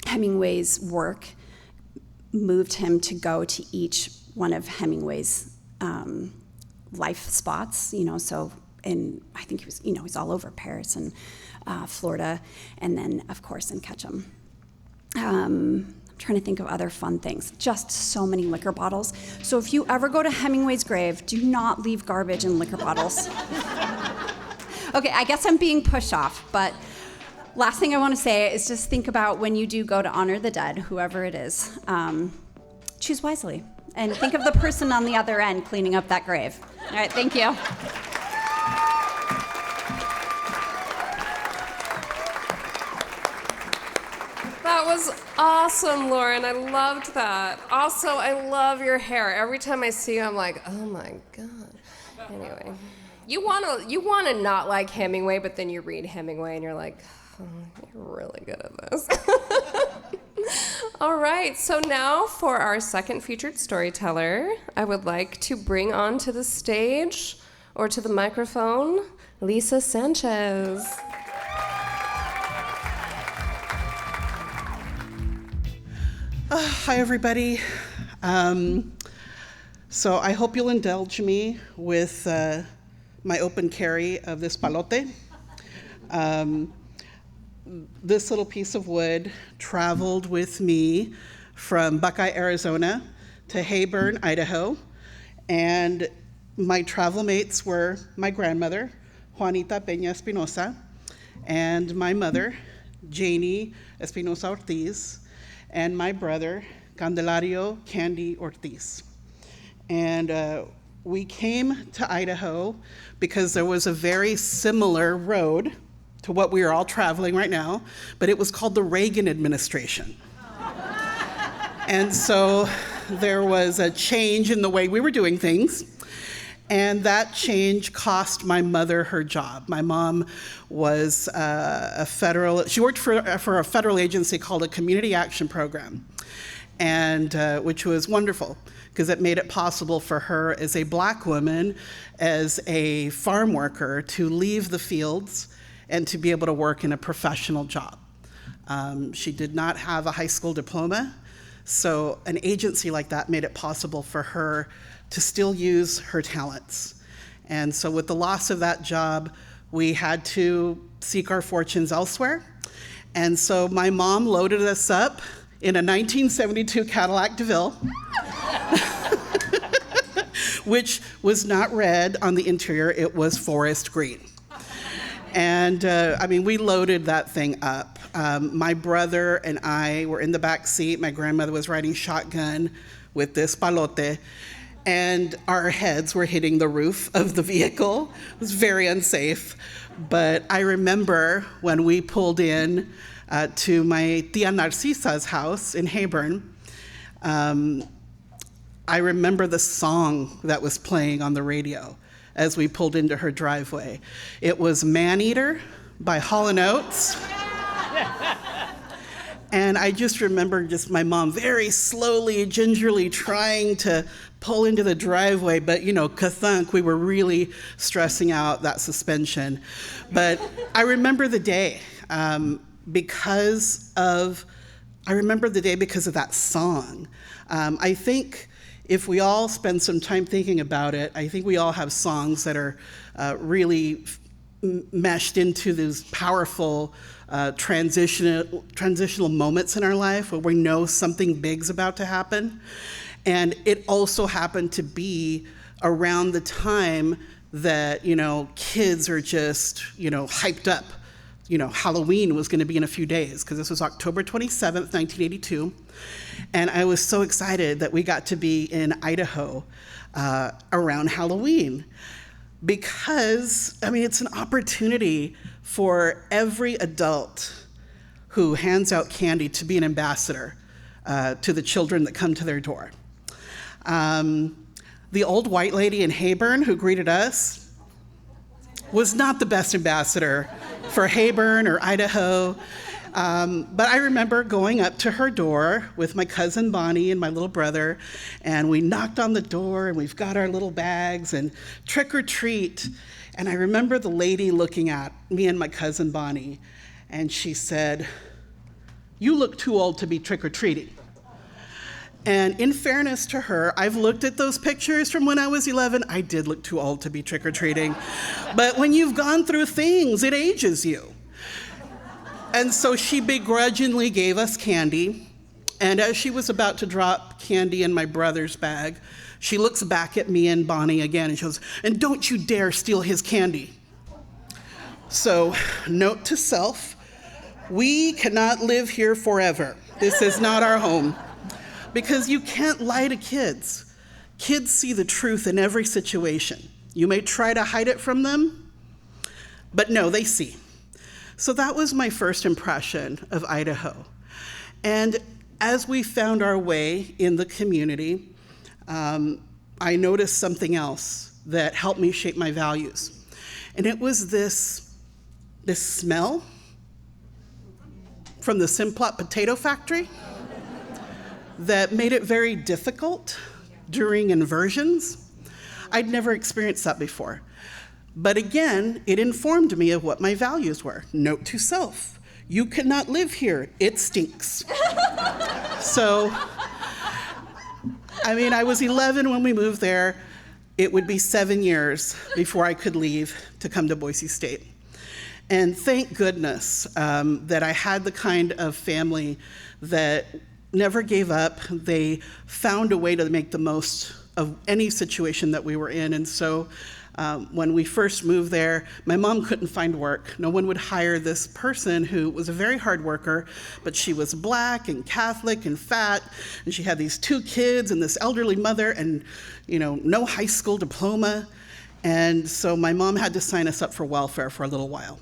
Hemingway's work moved him to go to each one of Hemingway's life spots, so I think he was, he's all over Paris and Florida, and then, of course, in Ketchum. I'm trying to think of other fun things. Just so many liquor bottles. So if you ever go to Hemingway's grave, do not leave garbage in liquor bottles. Okay, I guess I'm being pushed off, but last thing I want to say is just think about when you do go to honor the dead, whoever it is, choose wisely. And think of the person on the other end cleaning up that grave. All right, thank you. That was awesome, Lauren. I loved that. Also, I love your hair. Every time I see you, I'm like, oh my God. Anyway, you wanna not like Hemingway, but then you read Hemingway and you're like, oh, you're really good at this. All right, so now for our second featured storyteller, I would like to bring onto the stage or to the microphone, Lisa Sanchez. Hi, everybody. So I hope you'll indulge me with my open carry of this palote. This little piece of wood traveled with me from Buckeye, Arizona to Hayburn, Idaho. And my travel mates were my grandmother, Juanita Peña Espinosa, and my mother, Janie Espinosa Ortiz, and my brother, Candelario Candy Ortiz. And we came to Idaho because there was a very similar road to what we are all traveling right now, but it was called the Reagan administration. And so there was a change in the way we were doing things, and that change cost my mother her job. My mom was she worked for a federal agency called a Community Action Program, and which was wonderful because it made it possible for her as a Black woman, as a farm worker, to leave the fields and to be able to work in a professional job. She did not have a high school diploma, so an agency like that made it possible for her to still use her talents. And so with the loss of that job, we had to seek our fortunes elsewhere. And so my mom loaded us up in a 1972 Cadillac DeVille, which was not red on the interior, it was forest green. And we loaded that thing up. My brother and I were in the back seat. My grandmother was riding shotgun with this palote, and our heads were hitting the roof of the vehicle. It was very unsafe. But I remember when we pulled in to my tia Narcisa's house in Hayburn, I remember the song that was playing on the radio as we pulled into her driveway. It was Man Eater by Hall & Oates. And I just remember my mom very slowly, gingerly trying to pull into the driveway, but ka-thunk, we were really stressing out that suspension. But I remember the day because of that song. I think if we all spend some time thinking about it, I think we all have songs that are really meshed into these powerful transitional moments in our life where we know something big's about to happen. And it also happened to be around the time that, kids are just, hyped up. Halloween was going to be in a few days because this was October 27th, 1982. And I was so excited that we got to be in Idaho around Halloween because, it's an opportunity for every adult who hands out candy to be an ambassador to the children that come to their door. The old white lady in Hayburn who greeted us was not the best ambassador for Hayburn or Idaho. But I remember going up to her door with my cousin Bonnie and my little brother, and we knocked on the door, and we've got our little bags, and trick or treat. And I remember the lady looking at me and my cousin Bonnie, and she said, "You look too old to be trick-or-treating." And in fairness to her, I've looked at those pictures from when I was 11. I did look too old to be trick-or-treating. But when you've gone through things, it ages you. And so she begrudgingly gave us candy. And as she was about to drop candy in my brother's bag, she looks back at me and Bonnie again and she goes, "And don't you dare steal his candy." So, note to self, we cannot live here forever. This is not our home. Because you can't lie to kids. Kids see the truth in every situation. You may try to hide it from them, but no, they see. So that was my first impression of Idaho. And as we found our way in the community, I noticed something else that helped me shape my values. And it was this smell from the Simplot potato factory. that made it very difficult during inversions. I'd never experienced that before. But again, it informed me of what my values were. Note to self, you cannot live here, it stinks. So, I mean, I was 11 when we moved there. It would be 7 years before I could leave to come to Boise State. And thank goodness that I had the kind of family that never gave up. They found a way to make the most of any situation that we were in. And so when we first moved there, my mom couldn't find work. No one would hire this person who was a very hard worker, but she was Black and Catholic and fat, and she had these 2 kids and this elderly mother and, you know, no high school diploma. And so my mom had to sign us up for welfare for a little while.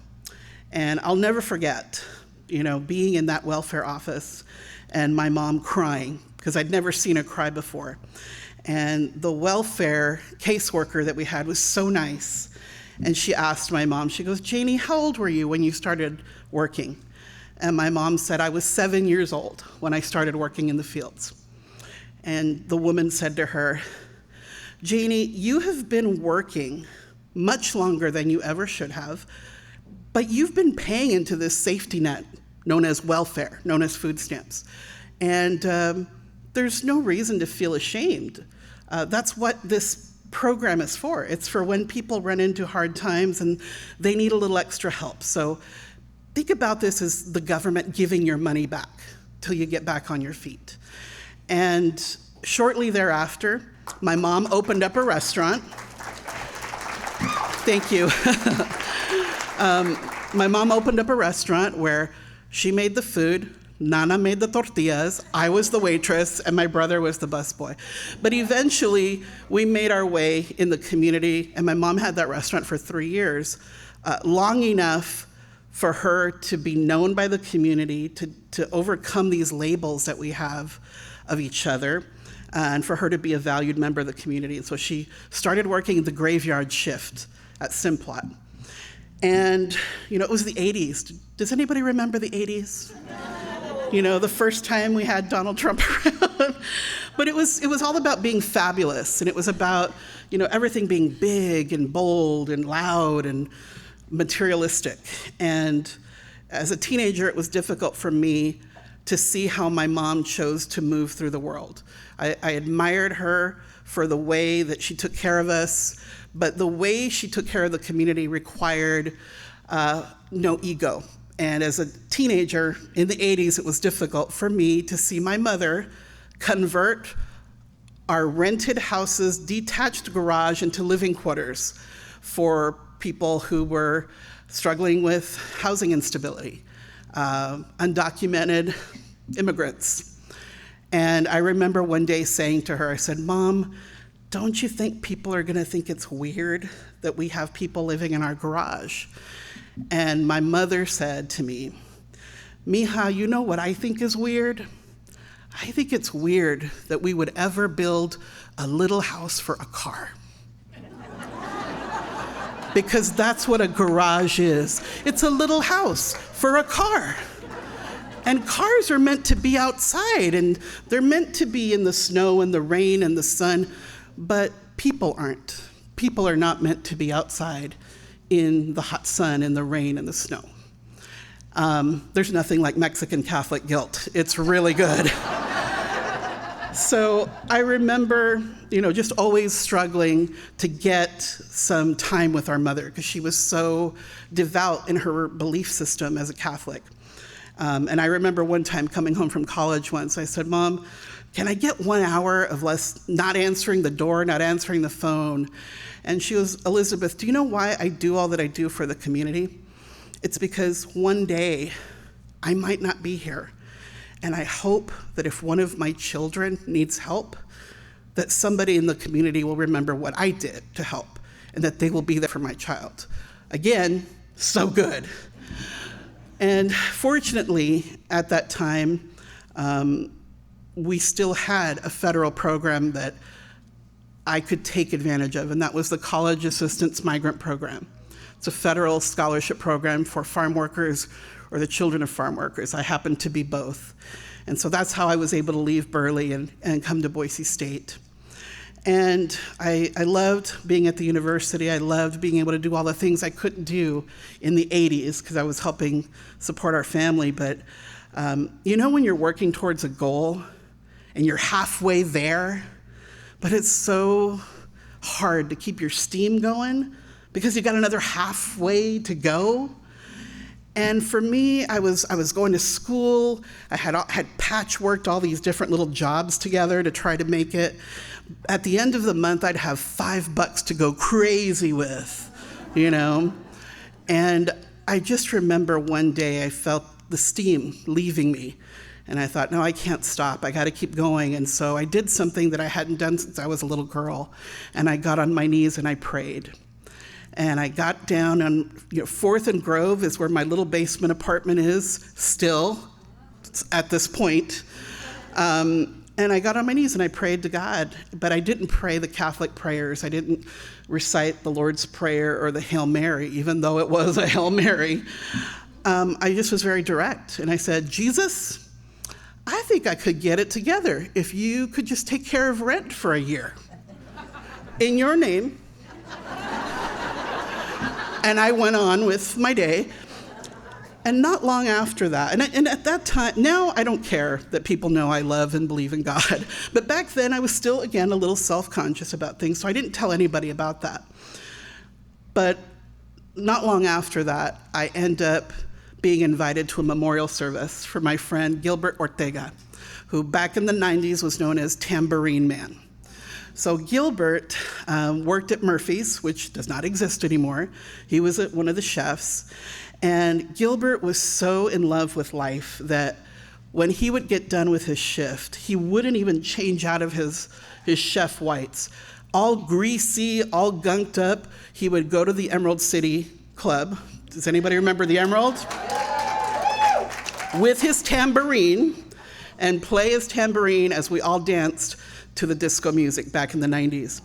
And I'll never forget, you know, being in that welfare office and my mom crying, because I'd never seen her cry before. And the welfare caseworker that we had was so nice. And she asked my mom, she goes, "Janie, how old were you when you started working?" And my mom said, "I was 7 years old when I started working in the fields." And the woman said to her, "Janie, you have been working much longer than you ever should have, but you've been paying into this safety net known as welfare, known as food stamps. And there's no reason to feel ashamed. That's what this program is for. It's for when people run into hard times and they need a little extra help. So think about this as the government giving your money back till you get back on your feet." And shortly thereafter, my mom opened up a restaurant. Thank you. My mom opened up a restaurant where she made the food, Nana made the tortillas, I was the waitress, and my brother was the busboy. But eventually, we made our way in the community, and my mom had that restaurant for 3 years, long enough for her to be known by the community, to overcome these labels that we have of each other, and for her to be a valued member of the community. And so she started working the graveyard shift at Simplot. And, you know, it was the 80s. Does anybody remember the 80s? You know, the first time we had Donald Trump around. But it was all about being fabulous, and it was about, you know, everything being big and bold and loud and materialistic. And as a teenager, it was difficult for me to see how my mom chose to move through the world. I admired her for the way that she took care of us, but the way she took care of the community required no ego. And as a teenager in the 80s, it was difficult for me to see my mother convert our rented houses, detached garage into living quarters for people who were struggling with housing instability, undocumented immigrants. And I remember one day saying to her, I said, "Mom, don't you think people are gonna think it's weird that we have people living in our garage?" And my mother said to me, "Mija, you know what I think is weird? I think it's weird that we would ever build a little house for a car." Because that's what a garage is. It's a little house for a car. And cars are meant to be outside, and they're meant to be in the snow and the rain and the sun, but people aren't. People are not meant to be outside in the hot sun and the rain and the snow. There's nothing like Mexican Catholic guilt. It's really good. So I remember, you know, just always struggling to get some time with our mother because she was so devout in her belief system as a Catholic. And I remember one time coming home from college once, I said, "Mom, can I get 1 hour of not answering the door, not answering the phone?" And she was, "Elizabeth, do you know why I do all that I do for the community? It's because one day I might not be here. And I hope that if one of my children needs help, that somebody in the community will remember what I did to help and that they will be there for my child." Again, so good. And fortunately, at that time, we still had a federal program that I could take advantage of, and that was the College Assistance Migrant Program. It's a federal scholarship program for farm workers or the children of farm workers. I happened to be both. And so that's how I was able to leave Burley and come to Boise State. And I loved being at the university. I loved being able to do all the things I couldn't do in the 80s because I was helping support our family. But you know when you're working towards a goal and you're halfway there, but it's so hard to keep your steam going because you got another halfway to go? And for me, I was going to school. I had patchworked all these different little jobs together to try to make it. At the end of the month, I'd have $5 to go crazy with, you know? And I just remember one day I felt the steam leaving me. And I thought, no, I can't stop. I got to keep going. And so I did something that I hadn't done since I was a little girl. And I got on my knees and I prayed. And I got down on 4th and Grove is where my little basement apartment is still at this point. And I got on my knees and I prayed to God, but I didn't pray the Catholic prayers. I didn't recite the Lord's Prayer or the Hail Mary, even though it was a Hail Mary. I just was very direct. And I said, Jesus, I think I could get it together if you could just take care of rent for a year. In your name. And I went on with my day. And not long after that, and at that time, now I don't care that people know I love and believe in God. But back then I was still, again, a little self-conscious about things, so I didn't tell anybody about that. But not long after that, I end up being invited to a memorial service for my friend Gilbert Ortega, who back in the 90s was known as Tambourine Man. So Gilbert worked at Murphy's, which does not exist anymore. He was one of the chefs. And Gilbert was so in love with life that when he would get done with his shift, he wouldn't even change out of his chef whites. All greasy, all gunked up, he would go to the Emerald City Club. Does anybody remember the Emerald? With his tambourine and play his tambourine as we all danced to the disco music back in the 90s.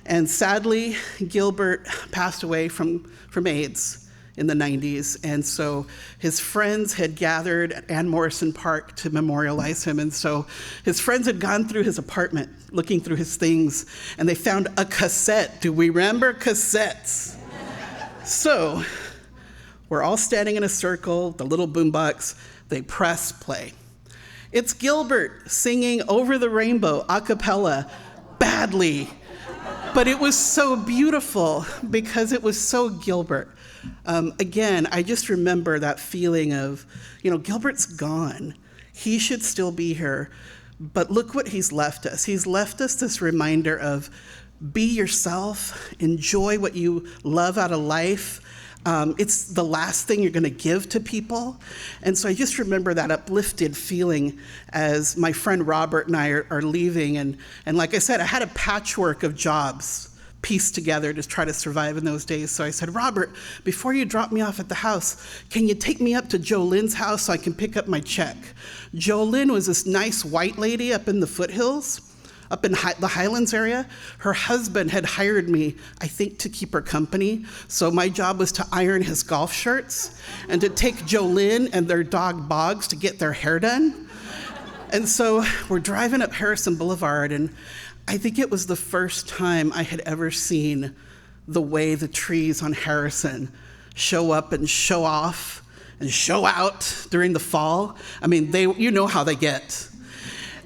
And sadly, Gilbert passed away from AIDS in the 90s, and so his friends had gathered at Ann Morrison Park to memorialize him, and so his friends had gone through his apartment, looking through his things, and they found a cassette. Do we remember cassettes? So we're all standing in a circle, the little boombox, they press play. It's Gilbert singing Over the Rainbow, a cappella, badly, but it was so beautiful because it was so Gilbert. Again, I just remember that feeling of, Gilbert's gone. He should still be here, but look what he's left us. He's left us this reminder of be yourself, enjoy what you love out of life. It's the last thing you're going to give to people. And so I just remember that uplifted feeling as my friend Robert and I are leaving. And like I said, I had a patchwork of jobs pieced together to try to survive in those days. So I said, Robert, before you drop me off at the house, can you take me up to Jolene's house so I can pick up my check? Jolene was this nice white lady up in the foothills, up in the Highlands area. Her husband had hired me, I think, to keep her company. So my job was to iron his golf shirts and to take Jolene and their dog Boggs to get their hair done. And so we're driving up Harrison Boulevard, and I think it was the first time I had ever seen the way the trees on Harrison show up and show off and show out during the fall. I mean, you know how they get.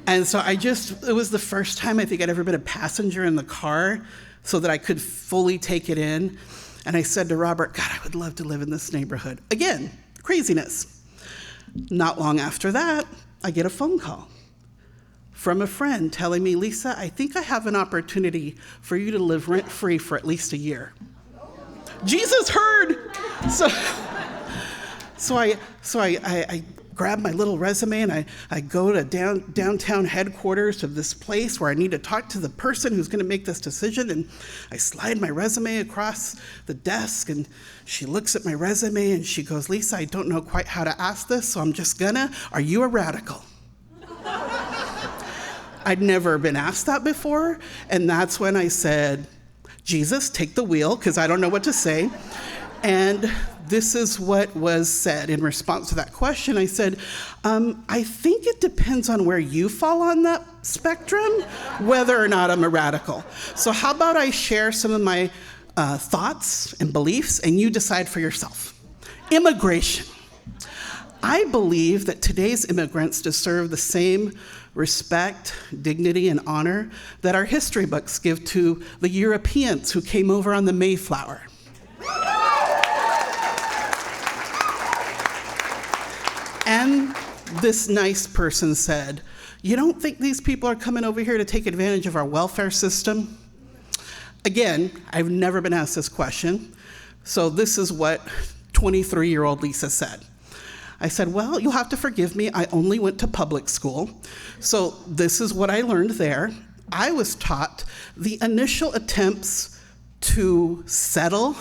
And so it was the first time I think I'd ever been a passenger in the car so that I could fully take it in. And I said to Robert, God, I would love to live in this neighborhood. Again, craziness. Not long after that, I get a phone call from a friend telling me, Lisa, I think I have an opportunity for you to live rent-free for at least a year. Jesus heard! So I grab my little resume and I go to downtown headquarters of this place where I need to talk to the person who's going to make this decision, and I slide my resume across the desk, and she looks at my resume and she goes, Lisa, I don't know quite how to ask this, so I'm just gonna, are you a radical? I'd never been asked that before, and that's when I said, Jesus, take the wheel, because I don't know what to say. And this is what was said in response to that question. I said, I think it depends on where you fall on that spectrum, whether or not I'm a radical. So how about I share some of my thoughts and beliefs, and you decide for yourself. Immigration. I believe that today's immigrants deserve the same respect, dignity, and honor that our history books give to the Europeans who came over on the Mayflower. And this nice person said, "You don't think these people are coming over here to take advantage of our welfare system?" Again, I've never been asked this question, so this is what 23-year-old Lisa said. I said, "Well, you'll have to forgive me. I only went to public school. So this is what I learned there. I was taught the initial attempts to settle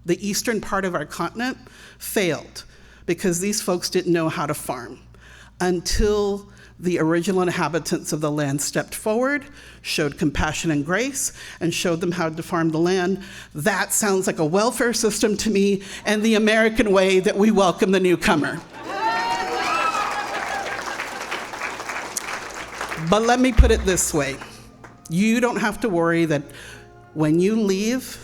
the eastern part of our continent failed because these folks didn't know how to farm until the original inhabitants of the land stepped forward, showed compassion and grace, and showed them how to farm the land. That sounds like a welfare system to me and the American way that we welcome the newcomer." But let me put it this way. You don't have to worry that when you leave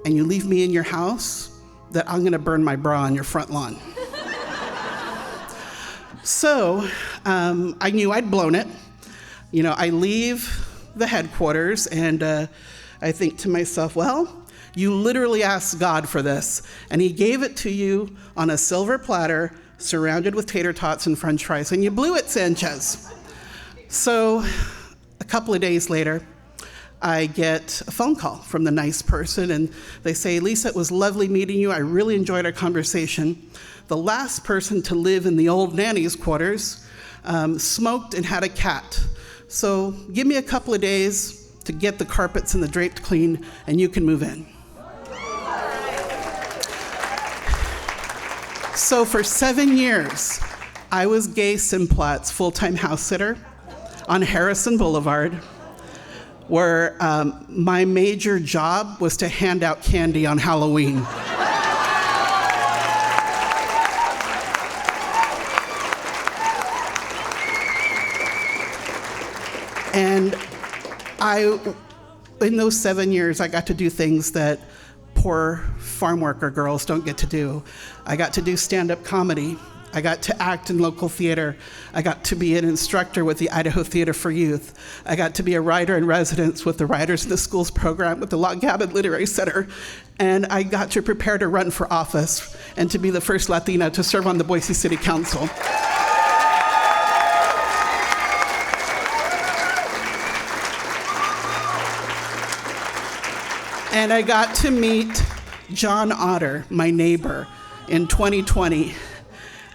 and you leave me in your house, that I'm gonna burn my bra on your front lawn. So I knew I'd blown it. You know, I leave the headquarters and I think to myself, well, you literally asked God for this, and he gave it to you on a silver platter surrounded with tater tots and french fries, and you blew it, Sanchez. So a couple of days later, I get a phone call from the nice person, and they say, "Lisa, it was lovely meeting you. I really enjoyed our conversation. The last person to live in the old nanny's quarters smoked and had a cat. So give me a couple of days to get the carpets and the drapes clean, and you can move in." So for 7 years, I was Gay Simplat's full-time house sitter on Harrison Boulevard, where my major job was to hand out candy on Halloween. And in those 7 years, I got to do things that poor farm worker girls don't get to do. I got to do stand-up comedy. I got to act in local theater. I got to be an instructor with the iDAHO Theater for Youth. I got to be a writer in residence with the Writers in the Schools program with the Log Cabin Literary Center. And I got to prepare to run for office and to be the first Latina to serve on the Boise City Council. And I got to meet John Otter, my neighbor, in 2020,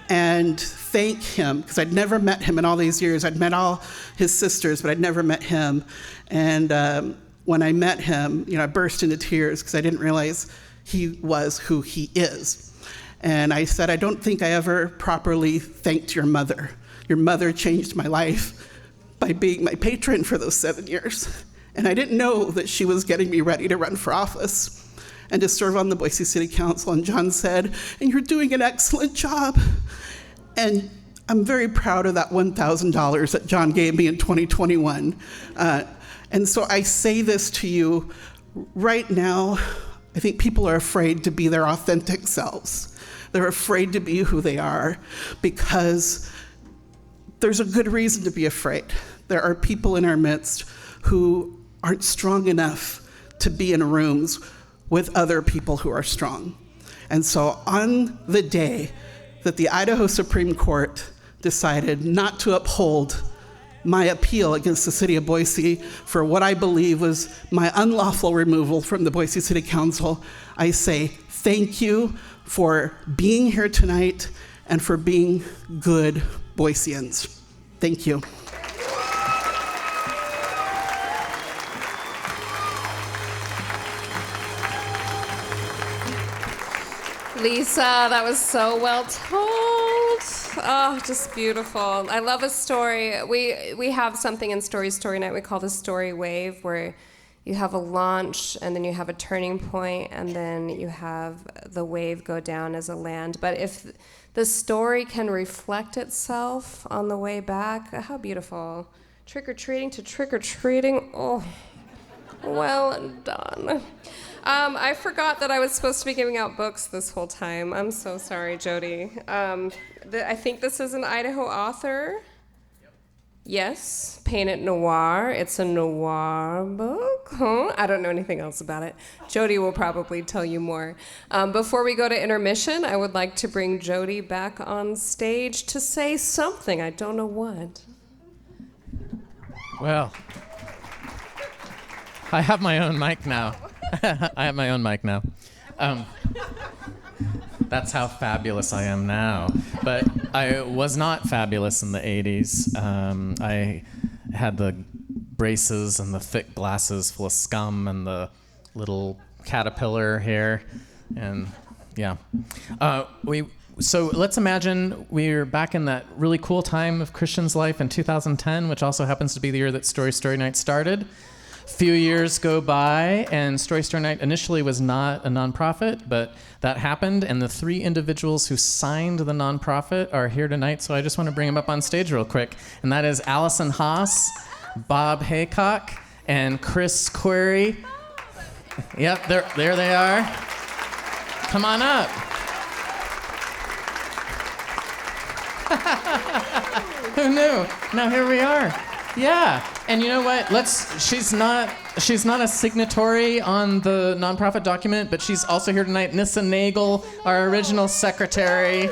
and thank him, because I'd never met him in all these years. I'd met all his sisters, but I'd never met him. And when I met him, I burst into tears because I didn't realize he was who he is. And I said, "I don't think I ever properly thanked your mother. Your mother changed my life by being my patron for those 7 years. And I didn't know that she was getting me ready to run for office and to serve on the Boise City Council." And John said, "And you're doing an excellent job." And I'm very proud of that $1,000 that John gave me in 2021. And so I say this to you right now. I think people are afraid to be their authentic selves. They're afraid to be who they are because there's a good reason to be afraid. There are people in our midst who aren't strong enough to be in rooms with other people who are strong. And so on the day that the iDAHO Supreme Court decided not to uphold my appeal against the city of Boise for what I believe was my unlawful removal from the Boise City Council, I say thank you for being here tonight and for being good Boiseans. Thank you. Lisa, that was so well told. Oh, just beautiful. I love a story. We have something in Story Night we call the Story Wave, where you have a launch, and then you have a turning point, and then you have the wave go down as a land. But if the story can reflect itself on the way back, how beautiful. Trick-or-treating to trick-or-treating, oh, well done. I forgot that I was supposed to be giving out books this whole time. I'm so sorry, Jody. I think this is an iDAHO author. Yes, Painted Noir. It's a noir book. Huh? I don't know anything else about it. Jody will probably tell you more. Before we go to intermission, I would like to bring Jody back on stage to say something. I don't know what. Well, I have my own mic now. I have my own mic now. That's how fabulous I am now. But I was not fabulous in the 80s. I had the braces and the thick glasses full of scum and the little caterpillar hair. And yeah. So let's imagine we're back in that really cool time of Christian's life in 2010, which also happens to be the year that Story Story Night started. Few years go by, and Story Story Night initially was not a nonprofit, but that happened, and the 3 individuals who signed the nonprofit are here tonight, so I just want to bring them up on stage real quick. And that is Allison Haas, Bob Haycock, and Chris Query. Yep, there they are. Come on up. Who knew? Now here we are. Yeah, and you know what? She's not a signatory on the nonprofit document, but she's also here tonight. Nissa Nagel, our original secretary,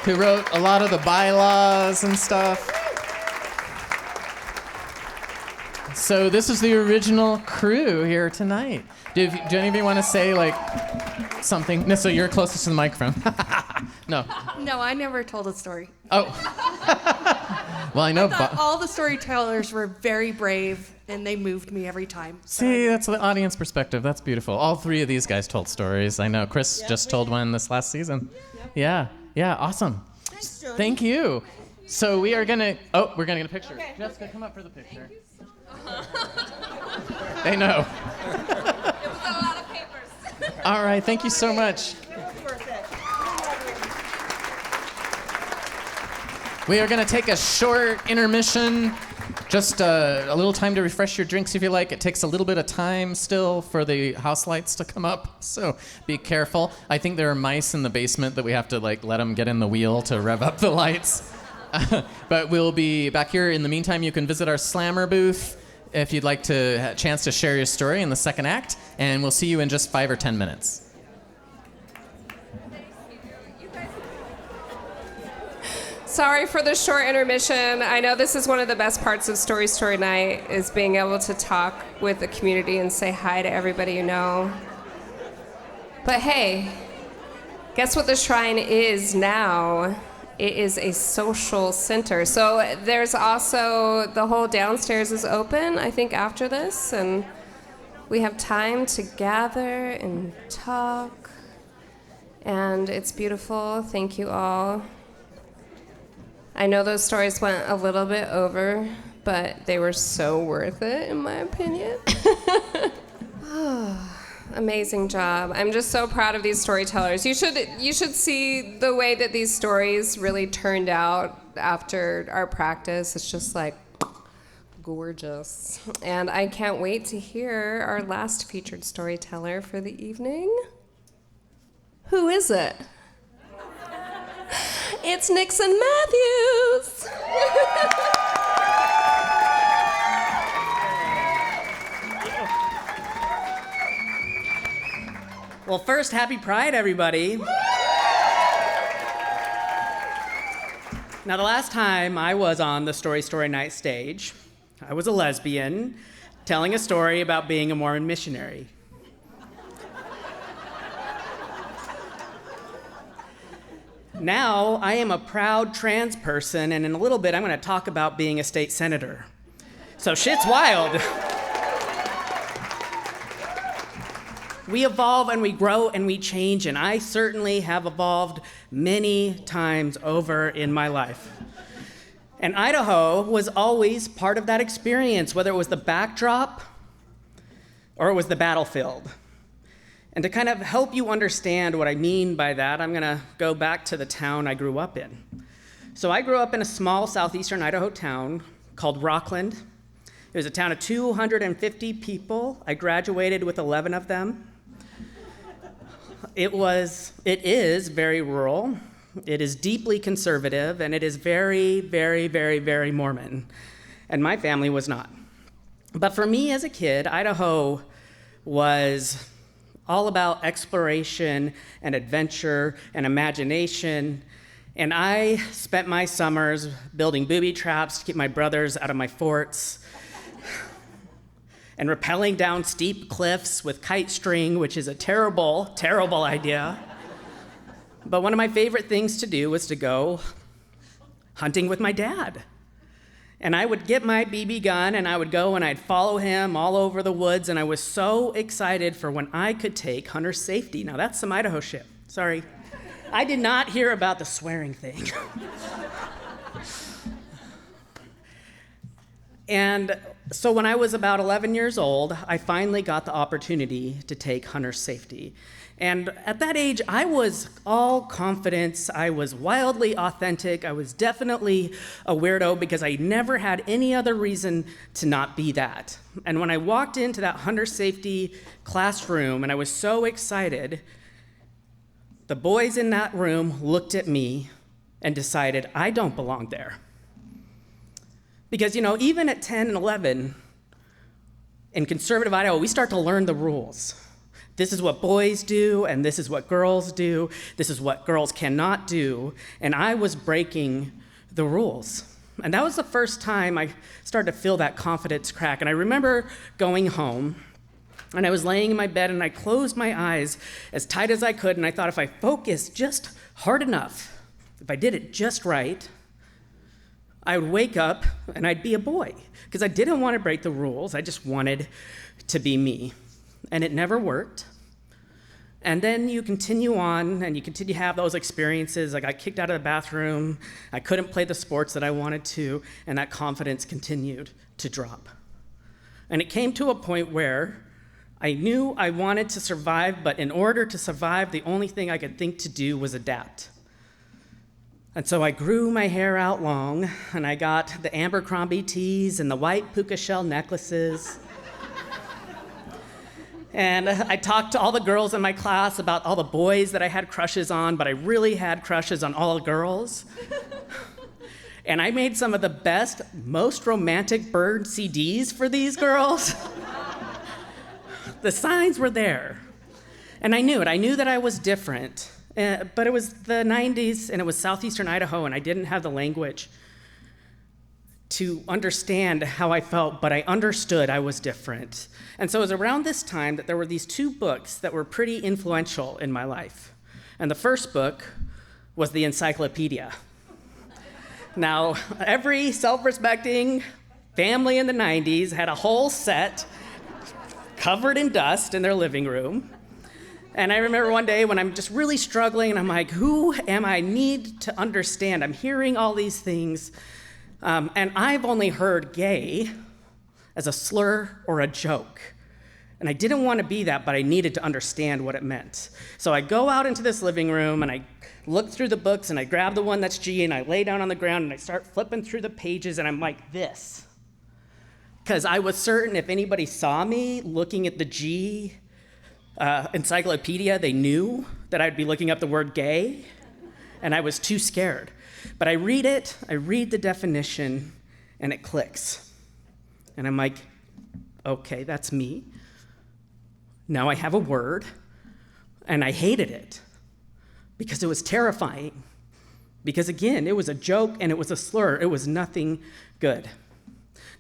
who wrote a lot of the bylaws and stuff. So this is the original crew here tonight. Do any of you want to say something? Nissa, you're closest to the microphone. No. No, I never told a story. Oh. Well, I know. All the storytellers were very brave, and they moved me every time. See, that's the audience perspective. That's beautiful. All 3 of these guys told stories. I know. Chris just told one this last season. Yeah, awesome. Thanks, Jody. Thank you. So we're gonna get a picture. Okay. Jessica, come up for the picture. They know. It was a lot of papers. All right, thank you so much. We are going to take a short intermission, just a little time to refresh your drinks if you like. It takes a little bit of time still for the house lights to come up, so be careful. I think there are mice in the basement that we have to let them get in the wheel to rev up the lights. But we'll be back here. In the meantime, you can visit our Slammer booth if you'd like to have a chance to share your story in the second act, and we'll see you in just 5 or 10 minutes. Sorry for the short intermission. I know this is one of the best parts of Story Story Night, is being able to talk with the community and say hi to everybody you know. But hey, guess what the shrine is now? It is a social center. So there's also, the whole downstairs is open, I think, after this, and we have time to gather and talk, and it's beautiful. Thank you all. I know those stories went a little bit over, but they were so worth it, in my opinion. Amazing job. I'm just so proud of these storytellers. You should see the way that these stories really turned out after our practice. It's just gorgeous. And I can't wait to hear our last featured storyteller for the evening. Who is it? It's Nikson Matthews. Well, first, happy Pride, everybody. Now, the last time I was on the Story Story Night stage, I was a lesbian telling a story about being a Mormon missionary. Now, I am a proud trans person, and in a little bit, I'm going to talk about being a state senator. So shit's wild. We evolve and we grow and we change, and I certainly have evolved many times over in my life. And iDAHO was always part of that experience, whether it was the backdrop, or it was the battlefield. And to kind of help you understand what I mean by that, I'm gonna go back to the town I grew up in. So I grew up in a small southeastern Idaho town called Rockland. It was a town of 250 people. I graduated with 11 of them. It is very rural. It is deeply conservative, and it is very, very, very, very Mormon. And my family was not. But for me as a kid, Idaho was all about exploration and adventure and imagination. And I spent my summers building booby traps to keep my brothers out of my forts and rappelling down steep cliffs with kite string, which is a terrible, terrible idea. But one of my favorite things to do was to go hunting with my dad. And I would get my BB gun and I would go and I'd follow him all over the woods, and I was so excited for when I could take hunter safety. Now that's some Idaho shit. Sorry. I did not hear about the swearing thing. And so when I was about 11 years old, I finally got the opportunity to take hunter safety. And at that age, I was all confidence. I was wildly authentic. I was definitely a weirdo because I never had any other reason to not be that. And when I walked into that hunter safety classroom and I was so excited, the boys in that room looked at me and decided I don't belong there. Because, even at 10 and 11, in conservative Idaho, we start to learn the rules. This is what boys do, and this is what girls do. This is what girls cannot do. And I was breaking the rules. And that was the first time I started to feel that confidence crack. And I remember going home, and I was laying in my bed, and I closed my eyes as tight as I could, and I thought if I focused just hard enough, if I did it just right, I would wake up and I'd be a boy, because I didn't want to break the rules. I just wanted to be me. And it never worked. And then you continue on and you continue to have those experiences. I got kicked out of the bathroom. I couldn't play the sports that I wanted to, and that confidence continued to drop. And it came to a point where I knew I wanted to survive, but in order to survive, the only thing I could think to do was adapt. And so I grew my hair out long, and I got the Abercrombie tees and the white puka shell necklaces. And I talked to all the girls in my class about all the boys that I had crushes on, but I really had crushes on all the girls. And I made some of the best, most romantic bird CDs for these girls. The signs were there. And I knew it. I knew that I was different. But it was the 90s, and it was southeastern Idaho, and I didn't have the language to understand how I felt, but I understood I was different. And so it was around this time that there were these two books that were pretty influential in my life. And the first book was the encyclopedia. Now, every self-respecting family in the 90s had a whole set covered in dust in their living room. And I remember one day when I'm just really struggling, and I'm like, who am I need to understand? I'm hearing all these things, and I've only heard gay as a slur or a joke. And I didn't want to be that, but I needed to understand what it meant. So I go out into this living room, and I look through the books, and I grab the one that's G, and I lay down on the ground, and I start flipping through the pages, and I'm like this. Because I was certain if anybody saw me looking at the G encyclopedia, they knew that I'd be looking up the word gay, and I was too scared. But I read it, I read the definition, and it clicks. And I'm like, okay, that's me. Now I have a word, and I hated it because it was terrifying. Because again, it was a joke and it was a slur. It was nothing good.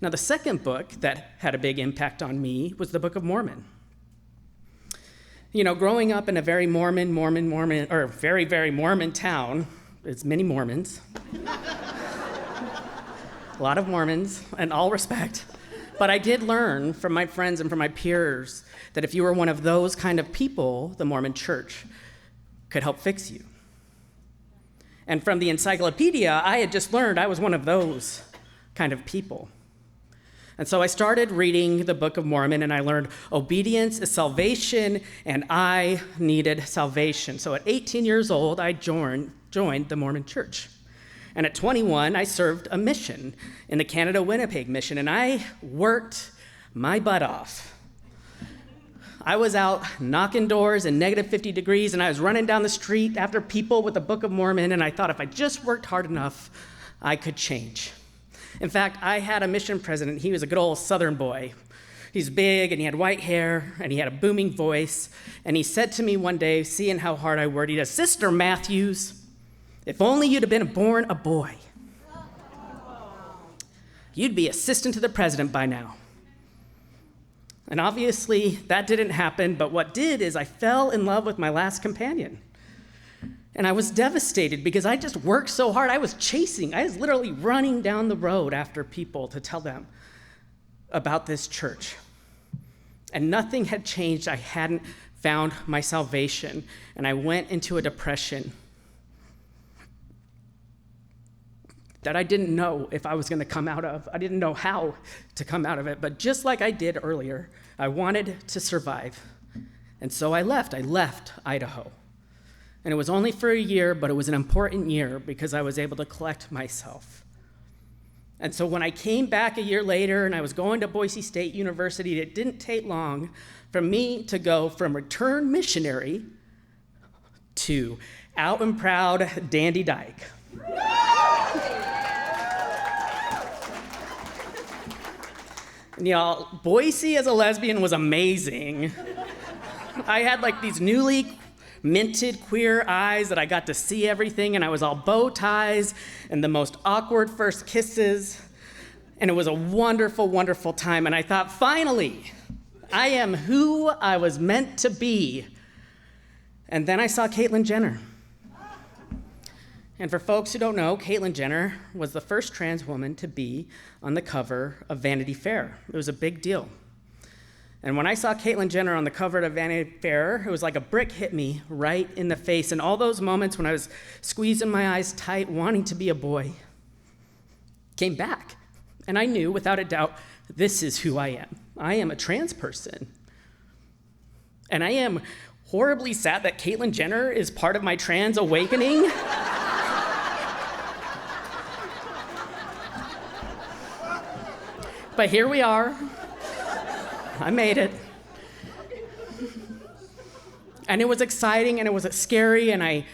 Now the second book that had a big impact on me was the Book of Mormon. Growing up in a very Mormon, or very, very Mormon town, it's many Mormons. A lot of Mormons, in all respect. But I did learn from my friends and from my peers that if you were one of those kind of people, the Mormon church could help fix you. And from the encyclopedia, I had just learned I was one of those kind of people. And so I started reading the Book of Mormon, and I learned obedience is salvation, and I needed salvation. So at 18 years old, I joined the Mormon Church. And at 21, I served a mission in the Canada-Winnipeg mission, and I worked my butt off. I was out knocking doors in negative 50 degrees, and I was running down the street after people with the Book of Mormon, and I thought if I just worked hard enough, I could change. In fact, I had a mission president. He was a good old Southern boy. He's big, and he had white hair, and he had a booming voice, and he said to me one day, seeing how hard I worked, he said, "Sister Matthews, if only you'd have been born a boy, you'd be assistant to the president by now." And obviously, that didn't happen, but what did is I fell in love with my last companion. And I was devastated because I just worked so hard. I was literally running down the road after people to tell them about this church. And nothing had changed. I hadn't found my salvation, and I went into a depression that I didn't know if I was going to come out of. I didn't know how to come out of it, but just like I did earlier, I wanted to survive. And so I left iDAHO. And it was only for a year, but it was an important year because I was able to collect myself. And so when I came back a year later and I was going to Boise State University, it didn't take long for me to go from return missionary to out and proud Dandy Dyke. And y'all, Boise as a lesbian was amazing. I had like these newly minted queer eyes that I got to see everything, and I was all bow ties and the most awkward first kisses, and it was a wonderful, wonderful time. And I thought, finally, I am who I was meant to be. And then I saw Caitlyn Jenner. And for folks who don't know, Caitlyn Jenner was the first trans woman to be on the cover of Vanity Fair. It was a big deal. And when I saw Caitlyn Jenner on the cover of Vanity Fair, it was like a brick hit me right in the face. And all those moments when I was squeezing my eyes tight, wanting to be a boy, came back. And I knew, without a doubt, this is who I am. I am a trans person. And I am horribly sad that Caitlyn Jenner is part of my trans awakening. But here we are. I made it. And it was exciting and it was scary, and I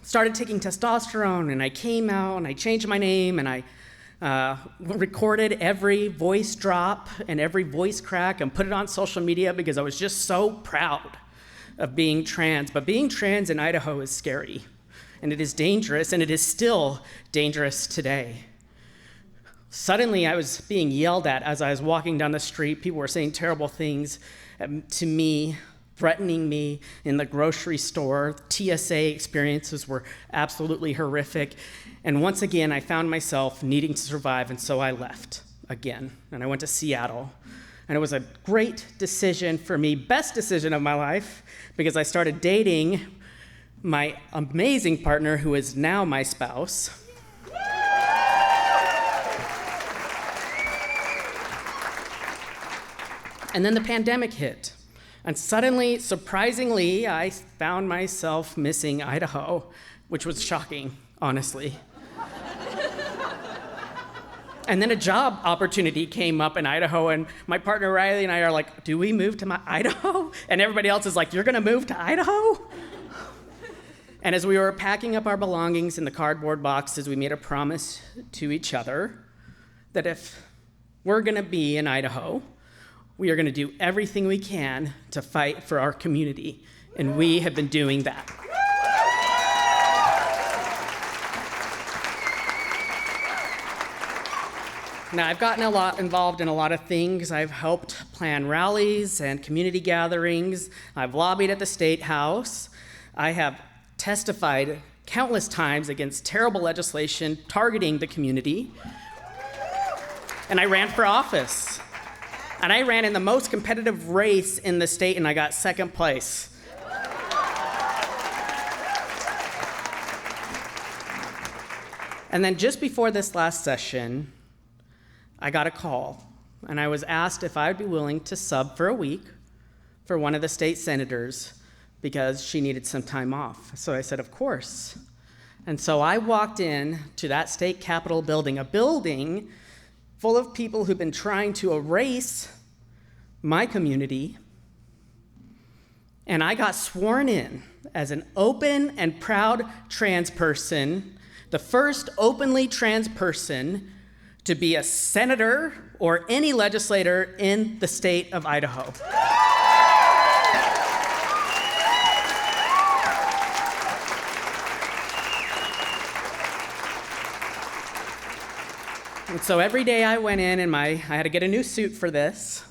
started taking testosterone, and I came out and I changed my name, and I recorded every voice drop and every voice crack and put it on social media because I was just so proud of being trans. But being trans in iDAHO is scary, and it is dangerous, and it is still dangerous today. Suddenly, I was being yelled at as I was walking down the street. People were saying terrible things to me, threatening me in the grocery store. TSA experiences were absolutely horrific. And once again, I found myself needing to survive, and so I left again. And I went to Seattle. And it was a great decision for me, best decision of my life, because I started dating my amazing partner, who is now my spouse. And then the pandemic hit. And suddenly, surprisingly, I found myself missing iDAHO, which was shocking, honestly. And then a job opportunity came up in iDAHO, and my partner Riley and I are like, do we move to iDAHO? And everybody else is like, you're gonna move to iDAHO? And as we were packing up our belongings in the cardboard boxes, we made a promise to each other that if we're gonna be in iDAHO, we are gonna do everything we can to fight for our community, and we have been doing that. Now, I've gotten involved in a lot of things. I've helped plan rallies and community gatherings. I've lobbied at the State House. I have testified countless times against terrible legislation targeting the community. And I ran for office. And I ran in the most competitive race in the state, and I got second place. And then just before this last session, I got a call and I was asked if I would be willing to sub for a week for one of the state senators because she needed some time off. So I said, of course. And so I walked in to that state capitol building, a building full of people who've been trying to erase my community, and I got sworn in as an open and proud trans person, the first openly trans person to be a senator or any legislator in the state of Idaho. And so every day I went in and I had to get a new suit for this.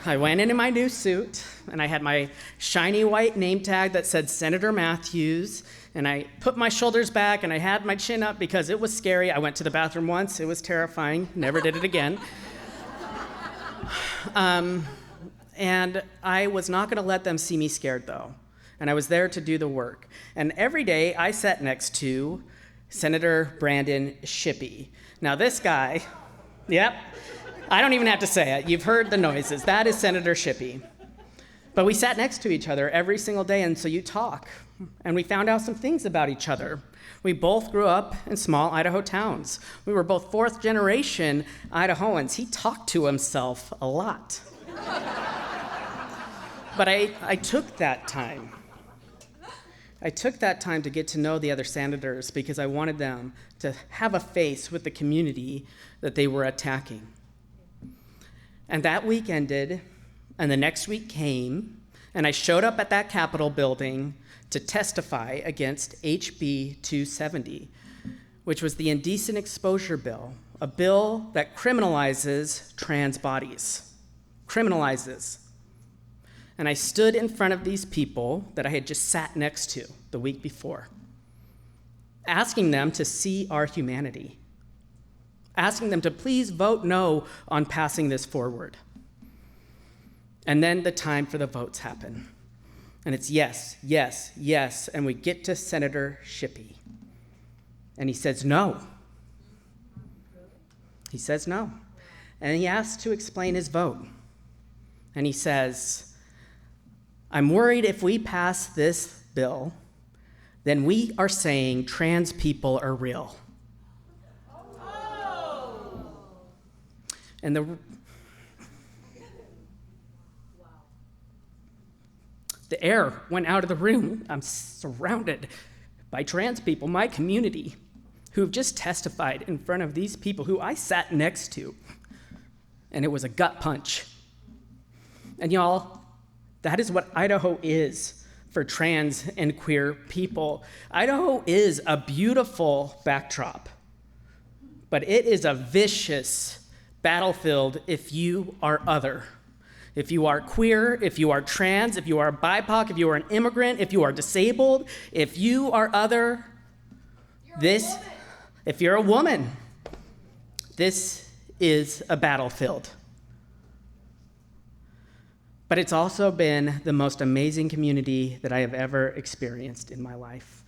I went in my new suit, and I had my shiny white name tag that said Senator Matthews, and I put my shoulders back, and I had my chin up because it was scary. I went to the bathroom once. It was terrifying. Never did it again. And I was not going to let them see me scared, though, and I was there to do the work. And every day I sat next to Senator Brandon Shippey. Now this guy, yep, I don't even have to say it. You've heard the noises. That is Senator Shippey. But we sat next to each other every single day, and so you talk. And we found out some things about each other. We both grew up in small Idaho towns. We were both fourth-generation Idahoans. He talked to himself a lot. But I took that time. I took that time to get to know the other senators because I wanted them to have a face with the community that they were attacking. And that week ended, and the next week came, and I showed up at that Capitol building to testify against HB 270, which was the Indecent Exposure Bill, a bill that criminalizes trans bodies. Criminalizes. And I stood in front of these people that I had just sat next to the week before, asking them to see our humanity, asking them to please vote no on passing this forward. And then the time for the votes happen. And it's yes, yes, yes, and we get to Senator Shippey. And he says no. He says no. And he asks to explain his vote. And he says, I'm worried if we pass this bill, then we are saying trans people are real. And the air went out of the room. I'm surrounded by trans people, my community, who have just testified in front of these people who I sat next to. And it was a gut punch. And y'all, that is what Idaho is for trans and queer people. Idaho is a beautiful backdrop, but it is a vicious battlefield if you are other. If you are queer, if you are trans, if you are BIPOC, if you are an immigrant, if you are disabled, if you are other, if you're a woman, this is a battlefield. But it's also been the most amazing community that I have ever experienced in my life.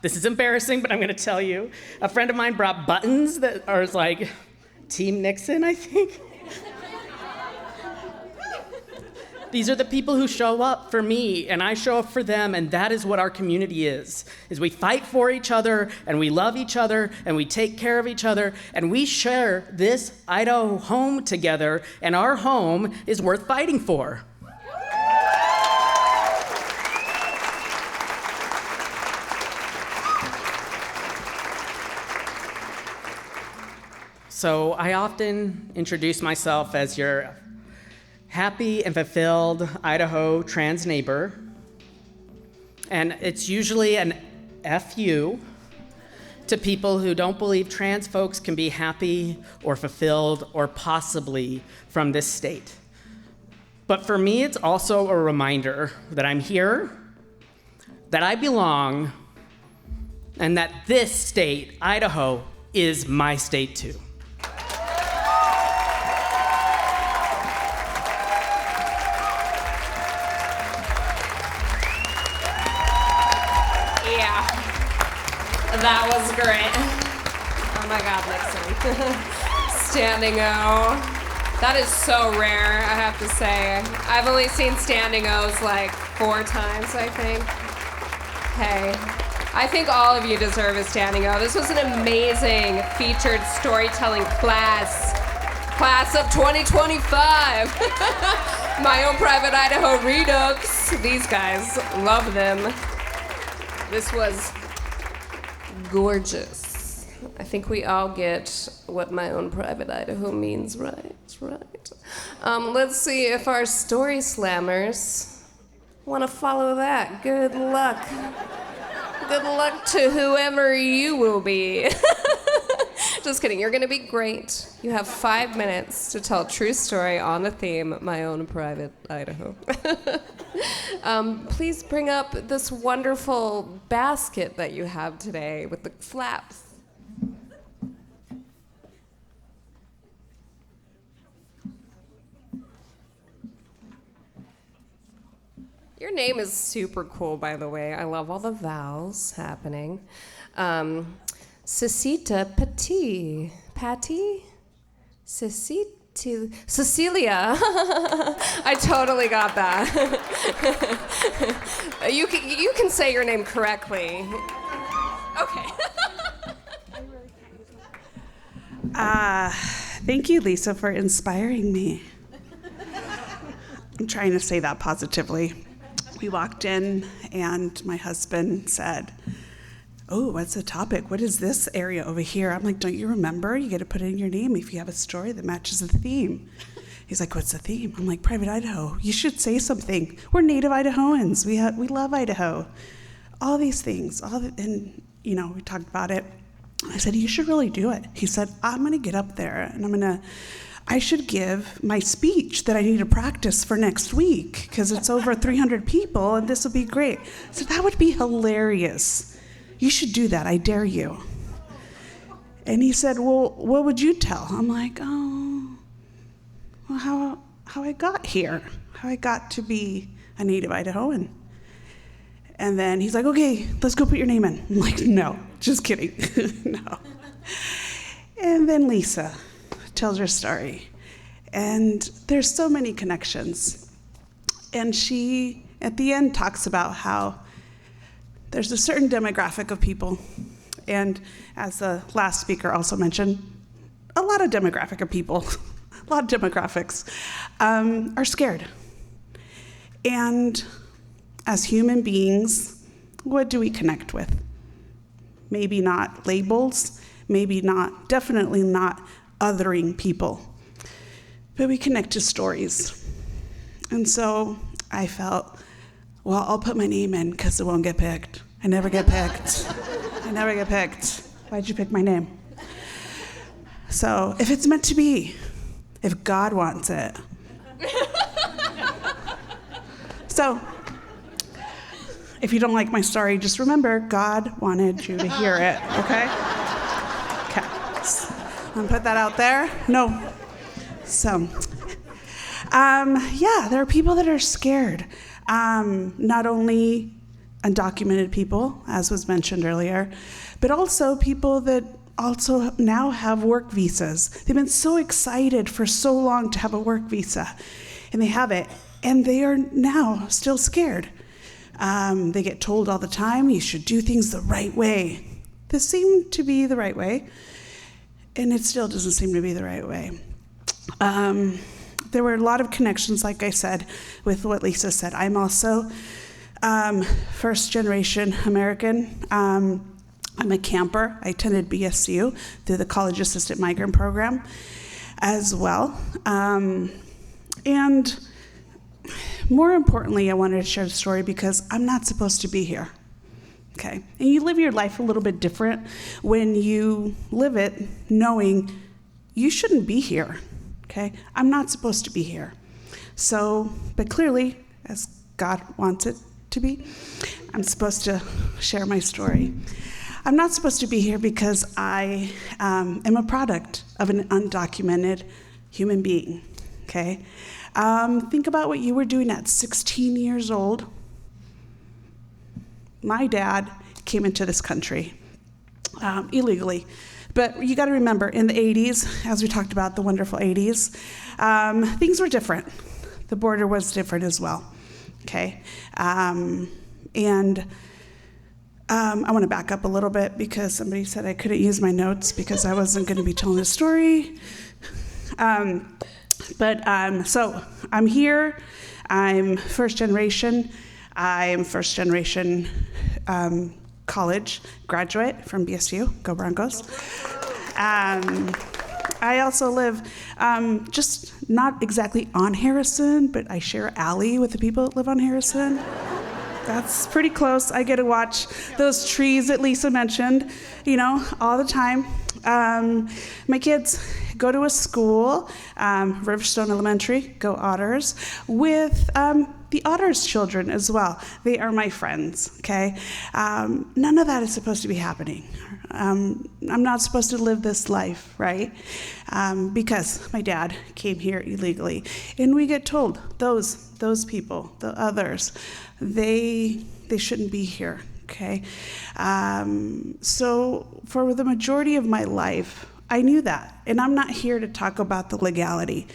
This is embarrassing, but I'm gonna tell you, a friend of mine brought buttons that are like Team Nikson, I think. These are the people who show up for me, and I show up for them, and that is what our community is we fight for each other, and we love each other, and we take care of each other, and we share this Idaho home together, and our home is worth fighting for. So I often introduce myself as your happy and fulfilled Idaho trans neighbor. And it's usually an FU to people who don't believe trans folks can be happy or fulfilled or possibly from this state. But for me, it's also a reminder that I'm here, that I belong, and that this state, Idaho, is my state too. That was great. Oh my God, Nikson. Standing O. That is so rare, I have to say. I've only seen standing O's like 4 times, I think. Hey, I think all of you deserve a standing O. This was an amazing featured storytelling class of 2025. My own private Idaho Redux. These guys, love them. This was gorgeous. I think we all get what my own private Idaho means, right? Let's see if our story slammers want to follow that. Good luck. Good luck to whoever you will be. Just kidding, you're gonna be great. You have 5 minutes to tell a true story on the theme, my own private Idaho. Please bring up this wonderful basket that you have today with the flaps. Your name is super cool, by the way. I love all the vowels happening. Cecita Petit. Patty? Cecilia. I totally got that. You can say your name correctly. Okay. Thank you, Lisa, for inspiring me. I'm trying to say that positively. We walked in, and my husband said, "Oh, what's the topic? What is this area over here?" I'm like, "Don't you remember? You got to put it in your name if you have a story that matches the theme." He's like, "What's the theme?" I'm like, "Private Idaho. You should say something. We're native Idahoans. We love Idaho. All these things." And we talked about it. I said, "You should really do it." He said, "I'm going to get up there, and I should give my speech that I need to practice for next week because it's over 300 people, and this will be great." I said, "That would be hilarious. You should do that. I dare you." And he said, "Well, what would you tell?" I'm like, how I got here, how I got to be a native Idahoan." And then he's like, "Okay, let's go put your name in." I'm like, "No, just kidding." No. And then Lisa tells her story. And there's so many connections. And she, at the end, talks about how there's a certain demographic of people, and as the last speaker also mentioned, a lot of demographic of people, a lot of demographics, are scared. And as human beings, what do we connect with? Maybe not labels, definitely not othering people, but we connect to stories. And so I felt, well, I'll put my name in because it won't get picked. I never get picked. Why'd you pick my name? So if it's meant to be, if God wants it. So if you don't like my story, just remember, God wanted you to hear it, okay? Okay. I'm gonna put that out there. No. So, there are people that are scared. Not only undocumented people, as was mentioned earlier, but also people that also now have work visas. They've been so excited for so long to have a work visa, and they have it, and they are now still scared. They get told all the time, you should do things the right way. This seemed to be the right way, and it still doesn't seem to be the right way. There were a lot of connections, like I said, with what Lisa said. I'm also first generation American. I'm a camper. I attended BSU through the College Assistant Migrant Program as well. And more importantly, I wanted to share the story because I'm not supposed to be here. Okay, and you live your life a little bit different when you live it knowing you shouldn't be here, okay? I'm not supposed to be here. So, but clearly, as God wants it to be, I'm supposed to share my story. I'm not supposed to be here because I am a product of an undocumented human being, okay? Think about what you were doing at 16 years old. My dad came into this country illegally But you got to remember, in the 80s, as we talked about, the wonderful 80s, things were different. The border was different as well, okay? I want to back up a little bit because somebody said I couldn't use my notes because I wasn't going to be telling a story. So I'm here. I'm first generation. I'm first generation college graduate from BSU. Go Broncos. I also live just not exactly on Harrison, but I share an alley with the people that live on Harrison. That's pretty close. I get to watch those trees that Lisa mentioned, all the time. My kids go to a school, Riverstone Elementary, go Otters, with the Otters children as well. They are my friends, okay? None of that is supposed to be happening. I'm not supposed to live this life, right? Because my dad came here illegally. And we get told, those people, the others, they shouldn't be here, okay? So for the majority of my life, I knew that. And I'm not here to talk about the legality.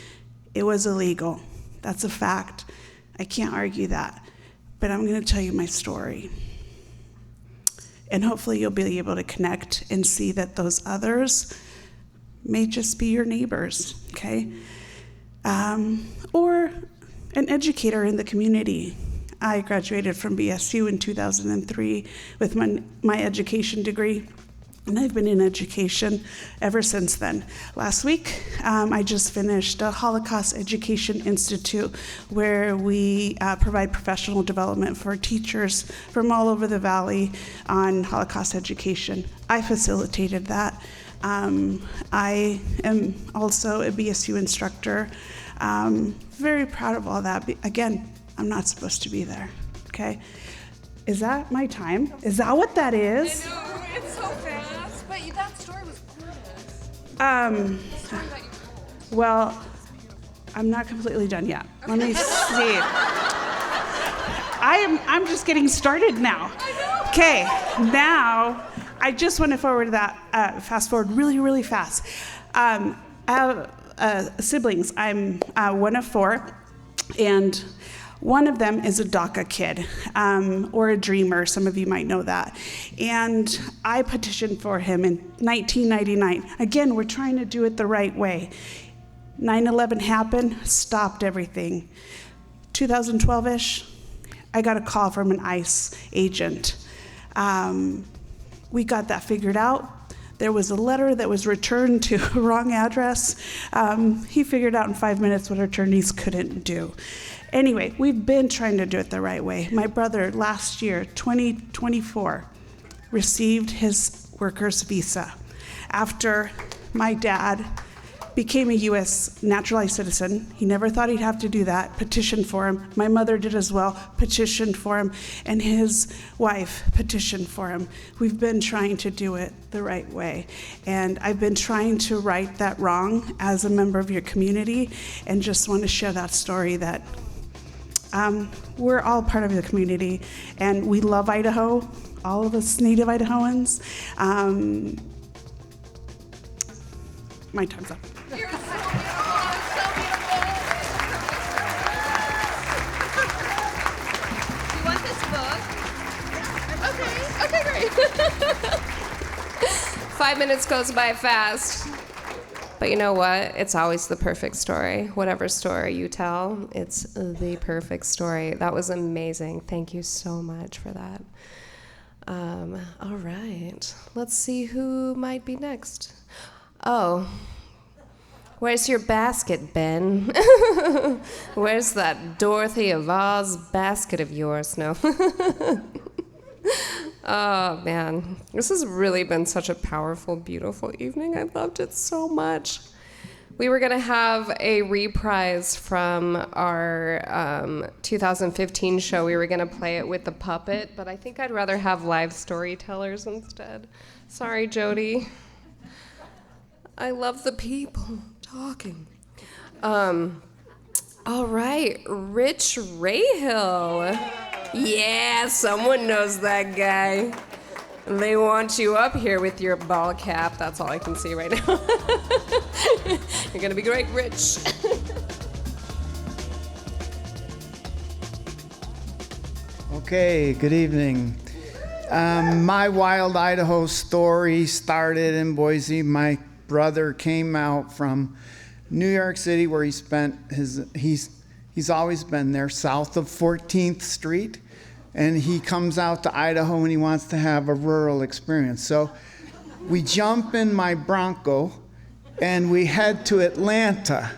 It was illegal. That's a fact. I can't argue that. But I'm going to tell you my story. And hopefully you'll be able to connect and see that those others may just be your neighbors, okay? Or an educator in the community. I graduated from BSU in 2003 with my education degree, and I've been in education ever since then. Last week, I just finished a Holocaust Education Institute where we provide professional development for teachers from all over the valley on Holocaust education. I facilitated that. I am also a BSU instructor. Very proud of all that. Again, I'm not supposed to be there, okay? Is that my time? Is that what that is? I know, it's so fast, but that story was gorgeous. Well, I'm not completely done yet. Let me see. I'm just getting started now. Okay, now I just want to forward that, fast forward really, really fast. I have siblings. I'm one of 4, and one of them is a DACA kid, or a dreamer. Some of you might know that. And I petitioned for him in 1999. Again, we're trying to do it the right way. 9/11 happened, stopped everything. 2012-ish, I got a call from an ICE agent. We got that figured out. There was a letter that was returned to a wrong address. He figured out in 5 minutes what attorneys couldn't do. Anyway, we've been trying to do it the right way. My brother, last year, 2024, received his worker's visa after my dad became a U.S. naturalized citizen. He never thought he'd have to do that, petitioned for him. My mother did as well, petitioned for him, and his wife petitioned for him. We've been trying to do it the right way. And I've been trying to right that wrong as a member of your community, and just want to share that story that we're all part of the community, and we love Idaho, all of us native Idahoans. My time's up. You're so beautiful. Do you want this book? Okay, great. 5 minutes goes by fast. But you know what? It's always the perfect story. Whatever story you tell, it's the perfect story. That was amazing. Thank you so much for that. All right. Let's see who might be next. Oh. Where's your basket, Ben? Where's that Dorothy of Oz basket of yours? No. Oh, man. This has really been such a powerful, beautiful evening. I loved it so much. We were going to have a reprise from our 2015 show. We were going to play it with the puppet, but I think I'd rather have live storytellers instead. Sorry, Jody. I love the people talking. All right, Rich Rahill. Yeah, someone knows that guy. They want you up here with your ball cap. That's all I can see right now. You're gonna be great, Rich. Okay, good evening. My wild Idaho story started in Boise. My brother came out from New York City, where he spent he's always been there, south of 14th Street, and he comes out to Idaho and he wants to have a rural experience. So we jump in my Bronco and we head to Atlanta,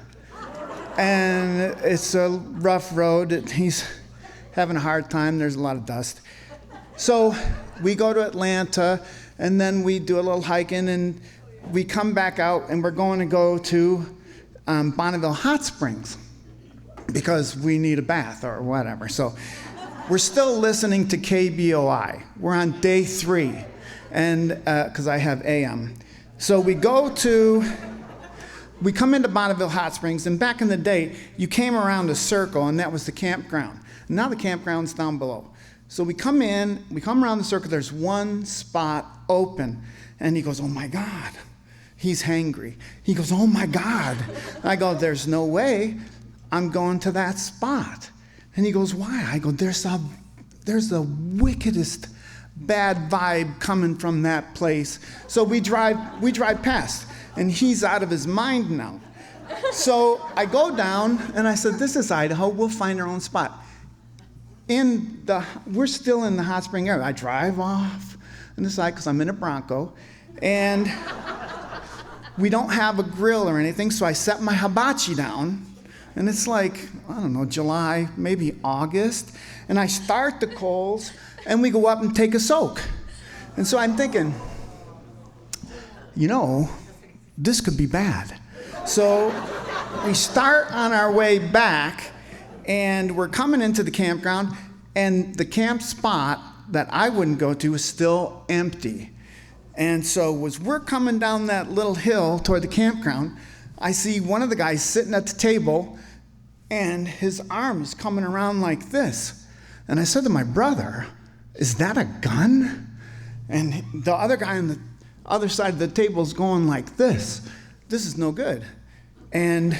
and it's a rough road. He's having a hard time. There's a lot of dust. So we go to Atlanta, and then we do a little hiking, and we come back out, and we're going to go to Bonneville Hot Springs because we need a bath or whatever. So we're still listening to KBOI. We're on day 3, and because I have AM. So we come into Bonneville Hot Springs, and back in the day, you came around a circle, and that was the campground. Now the campground's down below. So we come around the circle, there's one spot open. And he goes, oh my God, he's hangry. He goes, oh my God. I go, there's no way I'm going to that spot. And he goes, why? I go, there's the wickedest bad vibe coming from that place. So we drive past, and he's out of his mind now. So I go down, and I said, this is Idaho, we'll find our own spot. We're still in the hot spring area. I drive off on the side because I'm in a Bronco, and we don't have a grill or anything, so I set my hibachi down, and it's like, I don't know, July, maybe August, and I start the coals, and we go up and take a soak. And so I'm thinking, this could be bad. So we start on our way back, and we're coming into the campground, and the camp spot that I wouldn't go to is still empty. And so as we're coming down that little hill toward the campground, I see one of the guys sitting at the table, and his arm is coming around like this. And I said to my brother, is that a gun? And the other guy on the other side of the table is going like this. This is no good. And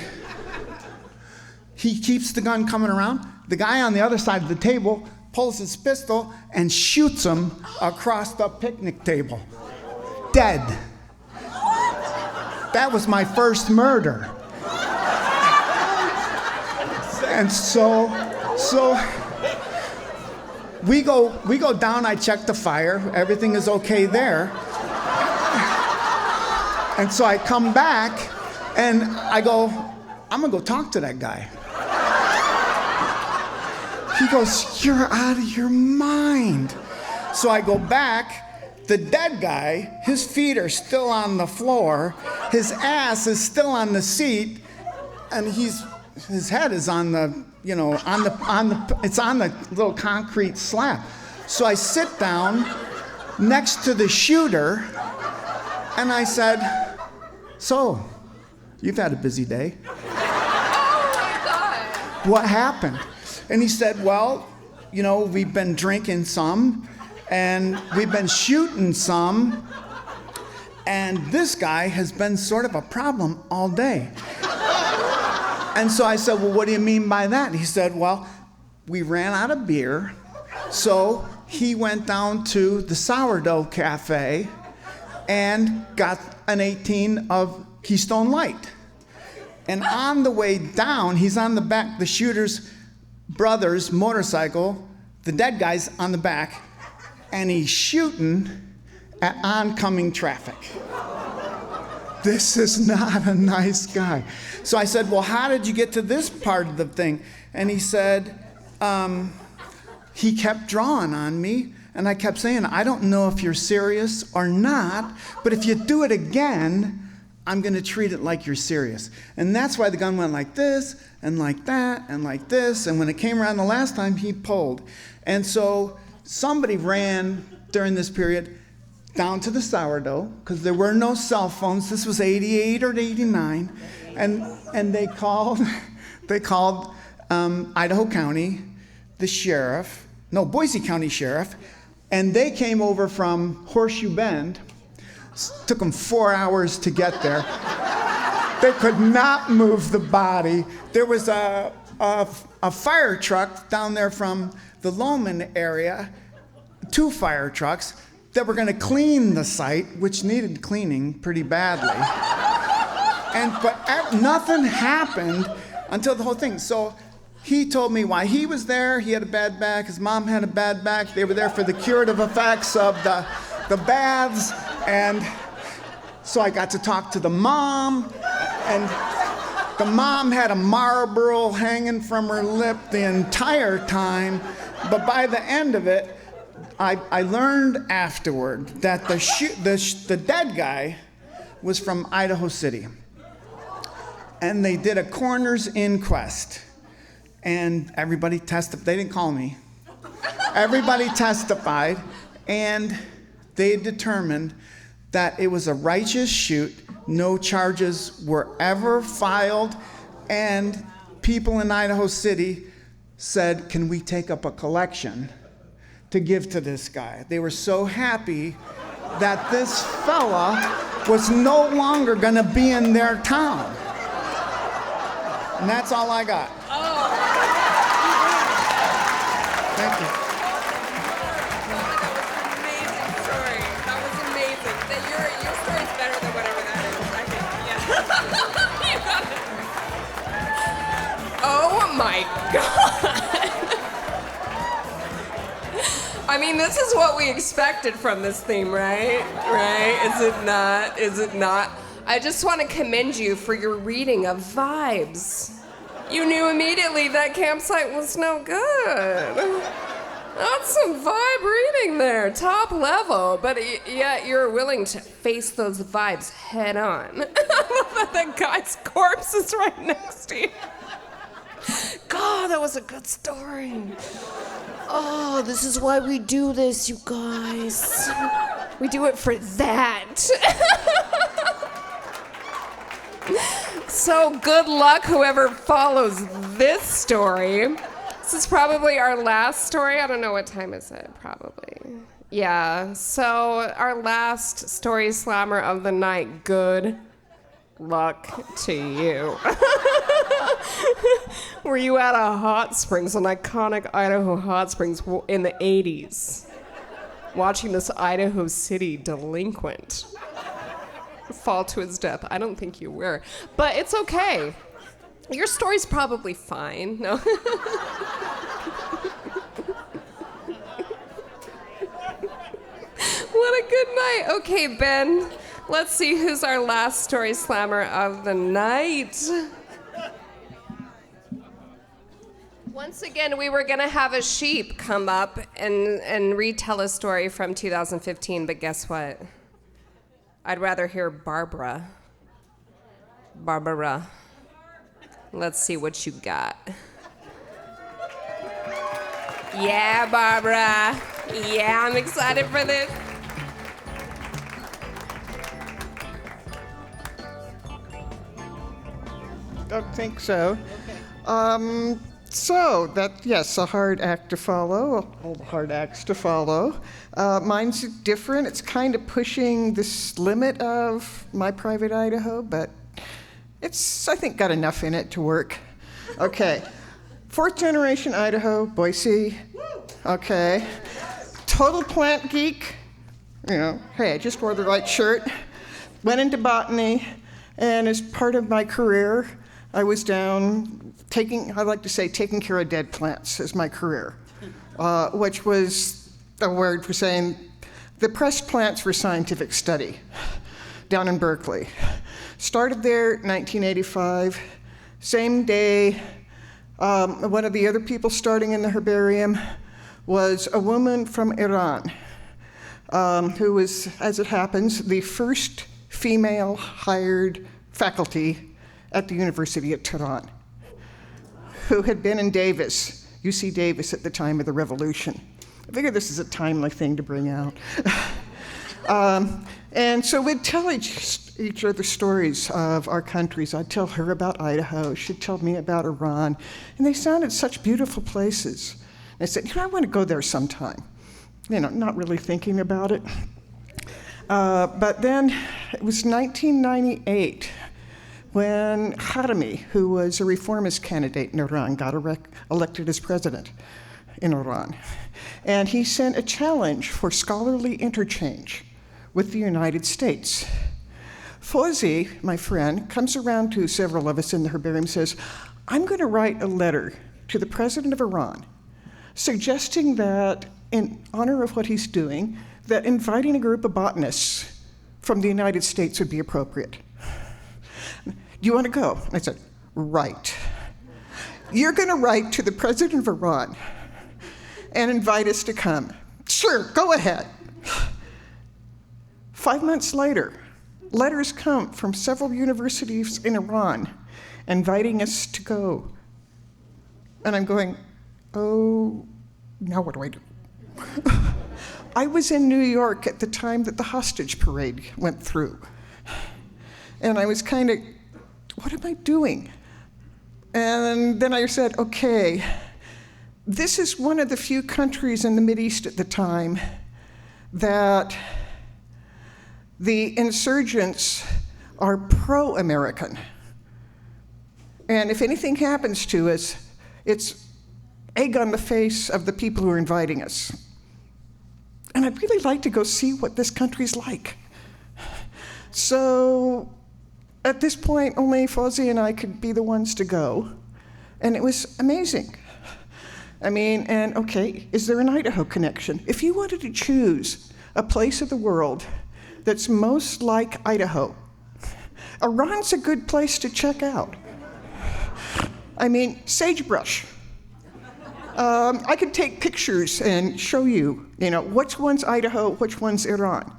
he keeps the gun coming around. The guy on the other side of the table pulls his pistol and shoots him across the picnic table. Dead. That was my first murder. And so we go down, I check the fire, everything is okay there. And so I come back and I go, I'm gonna go talk to that guy. He goes, you're out of your mind. So I go back, the dead guy, his feet are still on the floor, his ass is still on the seat, and his head is on the, it's on the little concrete slab. So I sit down next to the shooter, and I said, so, you've had a busy day. Oh my God. What happened? And he said, well, we've been drinking some, and we've been shooting some, and this guy has been sort of a problem all day. And so I said, well, what do you mean by that? He said, well, we ran out of beer, so he went down to the Sourdough Cafe and got an 18 of Keystone Light. And on the way down, he's on the back, the shooter's brother's motorcycle, the dead guy's on the back, and he's shooting at oncoming traffic. This is not a nice guy. So I said, well, how did you get to this part of the thing? And he said, he kept drawing on me, and I kept saying, I don't know if you're serious or not, but if you do it again, I'm gonna treat it like you're serious. And that's why the gun went like this, and like that, and like this, and when it came around the last time, he pulled. And so somebody ran during this period down to the Sourdough, because there were no cell phones. This was 88 or 89, and they called Idaho County, the sheriff, no, Boise County Sheriff, And they came over from Horseshoe Bend. Took them 4 hours to get there. They could not move the body. There was a fire truck down there from the Loman area, 2 fire trucks that were going to clean the site, which needed cleaning pretty badly. But nothing happened until the whole thing. So he told me why he was there. He had a bad back. His mom had a bad back. They were there for the curative effects of the baths. And so I got to talk to the mom. And the mom had a Marlboro hanging from her lip the entire time. But by the end of it, I learned afterward that the dead guy was from Idaho City. And they did a coroner's inquest. And everybody testified. They didn't call me. Everybody testified. And they determined that it was a righteous shoot. No charges were ever filed. And people in Idaho City said, can we take up a collection to give to this guy? They were so happy that this fella was no longer going to be in their town. And that's all I got. Oh. Thank you. Amazing story. That was amazing. Your story's better than whatever that is, I think. Yeah. You got it. Oh my God. I mean, this is what we expected from this theme, right? Right? Is it not? Is it not? I just want to commend you for your reading of vibes. You knew immediately that campsite was no good. That's some vibe reading there, top level. But yet you're willing to face those vibes head on. That guy's corpse is right next to you. God, that was a good story. Oh, this is why we do this, you guys. We do it for that. So good luck, whoever follows this story. This is probably our last story. I don't know what time is it, probably. Yeah, so our last story slammer of the night. Good luck to you. Were you at a hot springs, an iconic Idaho hot springs in the 80s, watching this Idaho City delinquent fall to his death? I don't think you were, but it's okay. Your story's probably fine. No. What a good night. Okay, Ben, let's see who's our last story slammer of the night. Once again, we were going to have a sheep come up and retell a story from 2015, but guess what? I'd rather hear Barbara. Barbara. Let's see what you got. Yeah, Barbara. Yeah, I'm excited for this. Don't think so. So that, yes, a hard act to follow, all the hard acts to follow. Mine's different. It's kind of pushing this limit of my private Idaho, but it's, I think, got enough in it to work. Okay, 4th generation Idaho, Boise. Okay, total plant geek. You know, hey, I just wore the right shirt. Went into botany, and as part of my career, I was down taking care of dead plants as my career, which was a word for saying the pressed plants for scientific study down in Berkeley. Started there 1985. Same day, one of the other people starting in the herbarium was a woman from Iran, who was, as it happens, the first female hired faculty at the University of Tehran, who had been in Davis, UC Davis at the time of the revolution. I figure this is a timely thing to bring out. And so we'd tell each other stories of our countries. I'd tell her about Idaho, she'd tell me about Iran, and they sounded such beautiful places. And I said, I want to go there sometime. not really thinking about it. But then it was 1998 when Khatami, who was a reformist candidate in Iran, got elected as president in Iran. And he sent a challenge for scholarly interchange with the United States. Fawzi, my friend, comes around to several of us in the herbarium and says, I'm going to write a letter to the president of Iran suggesting that, in honor of what he's doing, that inviting a group of botanists from the United States would be appropriate. Do you want to go? And I said, right. You're going to write to the president of Iran and invite us to come. Sure, go ahead. 5 months later, letters come from several universities in Iran inviting us to go. And I'm going, oh, now what do I do? I was in New York at the time that the hostage parade went through. And I was kind of, what am I doing? And then I said, okay, this is one of the few countries in the Mideast at the time that the insurgents are pro-American. And if anything happens to us, it's egg on the face of the people who are inviting us. And I'd really like to go see what this country's like. So at this point, only Fawzi and I could be the ones to go. And it was amazing. I mean, and okay, is there an Idaho connection? If you wanted to choose a place of the world that's most like Idaho, Iran's a good place to check out. I mean, sagebrush. I could take pictures and show you, which one's Idaho, which one's Iran.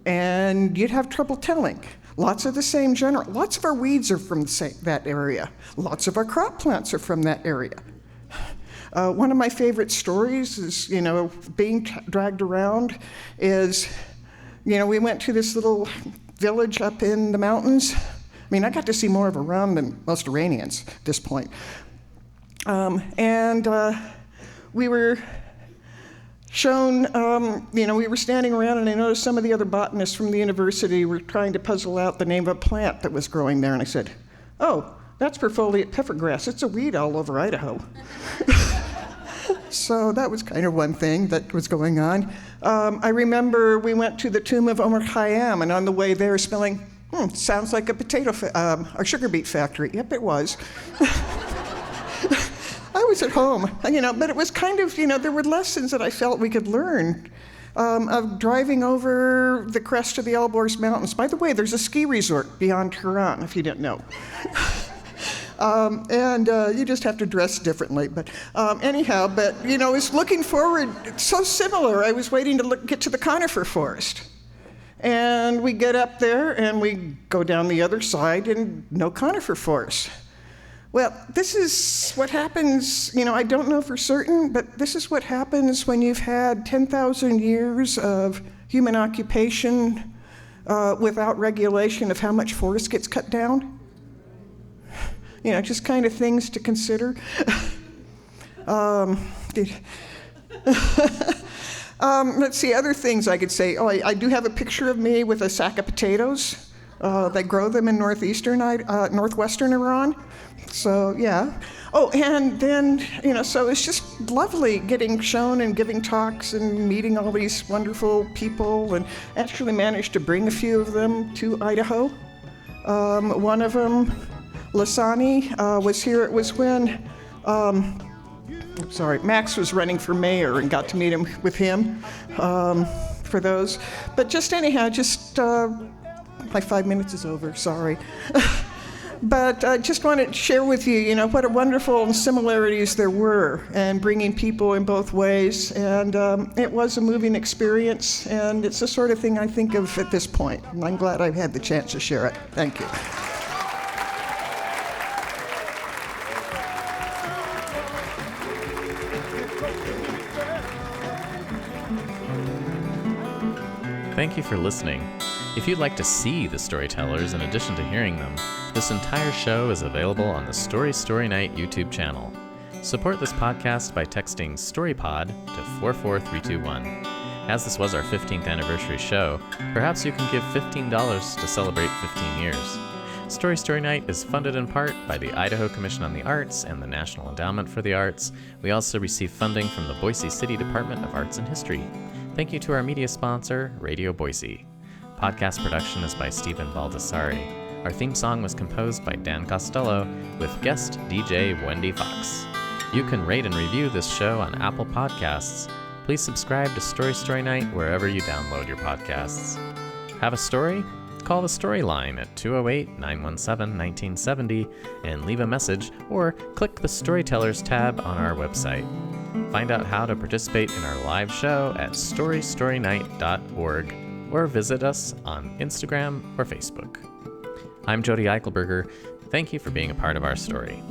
And you'd have trouble telling. Lots of the same general. Lots of our weeds are from that area. Lots of our crop plants are from that area. One of my favorite stories is, being dragged around is, we went to this little village up in the mountains. I mean, I got to see more of Iran than most Iranians at this point. We were shown, we were standing around and I noticed some of the other botanists from the university were trying to puzzle out the name of a plant that was growing there. And I said, oh, that's perfoliate peppergrass. It's a weed all over Idaho. So that was kind of one thing that was going on. I remember we went to the tomb of Omar Khayyam, and on the way there smelling, sounds like a a sugar beet factory. Yep, it was. I was at home, but it was kind of, there were lessons that I felt we could learn of driving over the crest of the Elborz Mountains. By the way, there's a ski resort beyond Tehran, if you didn't know. You just have to dress differently. But I was looking forward, it's so similar. I was waiting to get to the conifer forest. And we get up there and we go down the other side and no conifer forest. Well, this is what happens, I don't know for certain, but this is what happens when you've had 10,000 years of human occupation without regulation of how much forest gets cut down. Just kind of things to consider. Let's see, other things I could say. Oh, I do have a picture of me with a sack of potatoes. They grow them in northwestern Iran. So, yeah. Oh, and then, so it's just lovely getting shown and giving talks and meeting all these wonderful people, and actually managed to bring a few of them to Idaho. One of them, Lasani, was here. It was when, Max was running for mayor and got to meet with him for those. But just anyhow, my 5 minutes is over, sorry. But I just wanted to share with you, what a wonderful similarities there were, and bringing people in both ways. And it was a moving experience, and it's the sort of thing I think of at this point. And I'm glad I've had the chance to share it. Thank you. Thank you for listening. If you'd like to see the storytellers in addition to hearing them, this entire show is available on the Story Night YouTube channel. Support this podcast by texting StoryPod to 44321. As this was our 15th anniversary show, perhaps you can give $15 to celebrate 15 years. Story Story Night is funded in part by the Idaho Commission on the Arts and the National Endowment for the Arts. We also receive funding from the Boise City Department of Arts and History. Thank you to our media sponsor, Radio Boise. Podcast production is by Stephen Baldessari. Our theme song was composed by Dan Costello with guest DJ Wendy Fox. You can rate and review this show on Apple Podcasts. Please subscribe to Story Story Night wherever you download your podcasts. Have a story? Call the Storyline at 208-917-1970 and leave a message, or click the Storytellers tab on our website. Find out how to participate in our live show at storystorynight.org or visit us on Instagram or Facebook. I'm Jody Eichelberger. Thank you for being a part of our story.